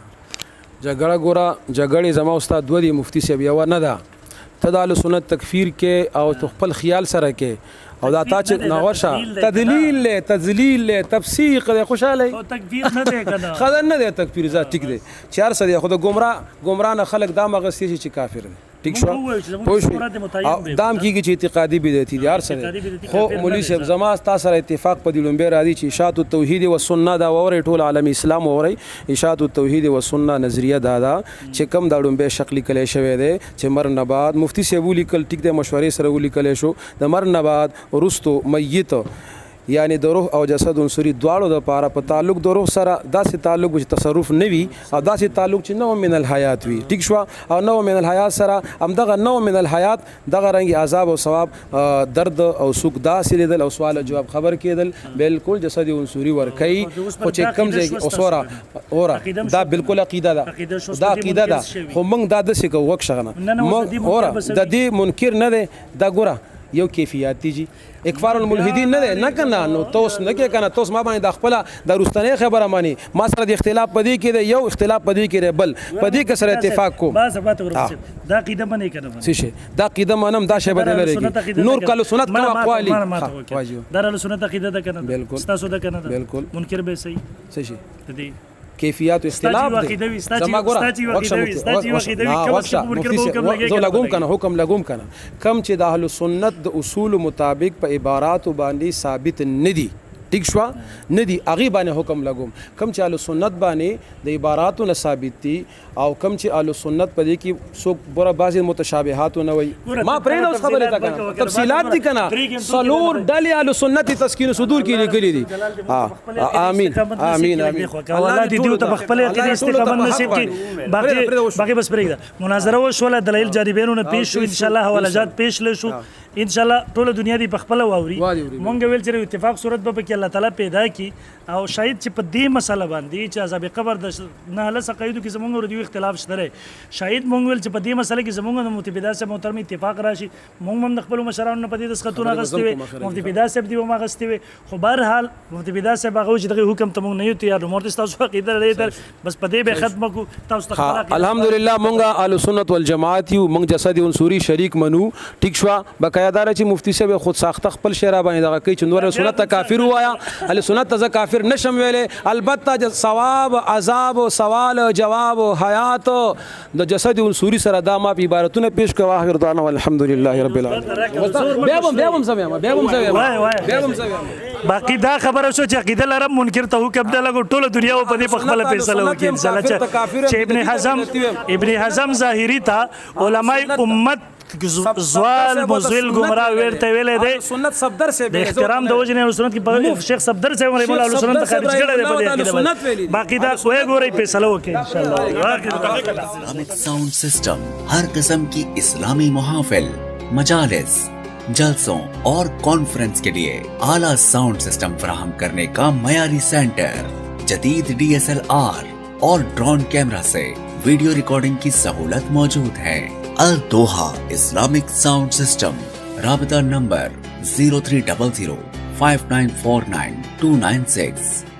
جګړه ګوره جګړې زما استاد دوی مفتی صاحب یو نه ده ته د اهل سنت تکفیر کې او خپل خیال سره کې او دا تا چې ناوشه تذلیل له تفسیق د خوشاله
او تکفیر نه دی کنه
خدای نه دی تکفیر ذات ټیک دی چار سره خود گمراه نه خلق دا مغسی چې کافر دي ٹھیک
موږ
شو
ووایو چې زموږ
پوه شوې؟
شهرت متعین
او
دی.
دام کېږي چې اعتقادي بدعتي دي هر څه
اعتقادي
دی
بدعتي
خو
کافر نه
مولوي
دی.
صاحب زما ستا سره اتفاق په دې لومبۍ راځي چې اشاعت التوحید و سنت دا واورئ ټول عالم اسلام واورئ اشاعت التوحید و سنت نظریه دا ده چې کم دا لومبۍ شق لیکلی شوی دی چې مر نه بعد مفتي صاحب ولیکل ټیک دی مشورې سره ولیکلی شو د مر نه بعد وروستو میت یعنی د روح او جسد عنصري دواړو د پاره په تعلق د روح سره داسې تعلق چې تصرف نه وي او داسې تعلق چې نو من الحیات وي ټیک شو او نو من الحیات سره همدغه نو من الحیات دغه رنګ عذاب او ثواب درد او سوق داسې لیدل او سوال او جواب خبر کېدل بالکل جسد عنصري ورکي خو چې کم ځای اوسوره اورا دا بالکل عقیده ده دا عقیده ده خو موږ دا داسې کوو وکښغنه اورا د دې منکر نه ده دا ګوره یو کیفیت دي اکفار الملحدین نه ده نه کنه نو توس نه کې کنه توس ما باندې د خپل د روستنې خبره مانی ما سره د اختلاف پدې کې ده یو اختلاف پدې کې ده بل پدې کې سره اتفاق کو
باز بات ورسې دا قیده باندې کنه
څه شي دا قیده منم دا شی بدل لري نور کله سنت کما اقوالی
دا له سنت عقیده ده کنه
بالکل
تاسو ده کنه
بالکل
منکر به صحیح
څه شي
دي
کیفیت اختلاف دی زما ګوره زه لګوم کنه حکم لګوم کنه کم چې د اهل سنت د اصول مطابق په عبارات باندې ثابت ندي ټیک شو ندي اغي باندې حکم لګوم کم چې اهل سنت باندې د عباراتو نه ثابت دي او کم چې اهل سنت په دې کې څوک بره بعضی متشابهات نه وي ما پرې نو خبره تا کنه تفصيلات دي کنه سلور ډلې اهل سنت تسکین صدور کې لیکلي دي امين امين امين
الله دې دیو ته خپل عقیده استقامت نصیب کړي باقي بس پرېږده مناظره وشوله دلایل جانبینونه پیش شو ان شاء الله حوالجات پیش لشو ان شاء الله ټول دنیا دی بخپل واوري مونږ ویل چې اتفاق صورت به کې الله تعالی پیدا کی او شاید چې په دې مسله باندې چې عذاب قبر د نه له سقیدو کې زمونږ ور دی اختلاف شته شاید مونږ ویل چې په دې مسله کې زمونږ د متبدا سے محترم اتفاق راشي مونږ هم خپل مشرانو نه پدې د سختونه غستې وي متبدا سے دی ما غستې وي خو بهر حال متبدا سے هغه چې دغه حکم ته مونږ نه یو تیار مورته تاسو عقیده لري بس په دې به ختم کو تاسو ته
الحمدلله مونږ اهل سنت والجماعت یو مونږ جسد عنصري شریک منو ټیک شو بقایدار چې مفتی صاحب خود ساخته خپل شعر باندې دغه کوي چې نور سنت کافر وایا اهل سنت ته کافر نشم ویلې البته ثواب عذاب سوال جواب حیات د جسد عنصري سره دا ما په عبارتونه پیش کوه اخر دعوانا والحمدلله رب العالمین
باقی دا خبره شو چې عقیده لرم منکر ته حکم ده لګو ټول دنیا په دې خپل فیصله وکړي ان شاء الله چې ابن حزم ظاهری تا علماء امت زوال مزل گمراه ورته ویلې ده
سنت صفدر سے
د احترام د وجنه سنت کې شیخ صفدر سے مولا اهل سنت خارج کړه ده باقی دا کوی ګورې فیصله وکړي ان شاء الله
اسلامک ساؤنड सिस्टम हर किस्म की इस्लामी मुहाफिल मजालिस जलसों और कॉन्फ्रेंस के लिए आला साउंड सिस्टम फराहम करने का मयारी सेंटर जदीद DSLR और ड्रोन कैमरा से वीडियो रिकॉर्डिंग की सहूलत मौजूद है। अल दोहा इस्लामिक साउंड सिस्टम राबता नंबर 0300 5949 296।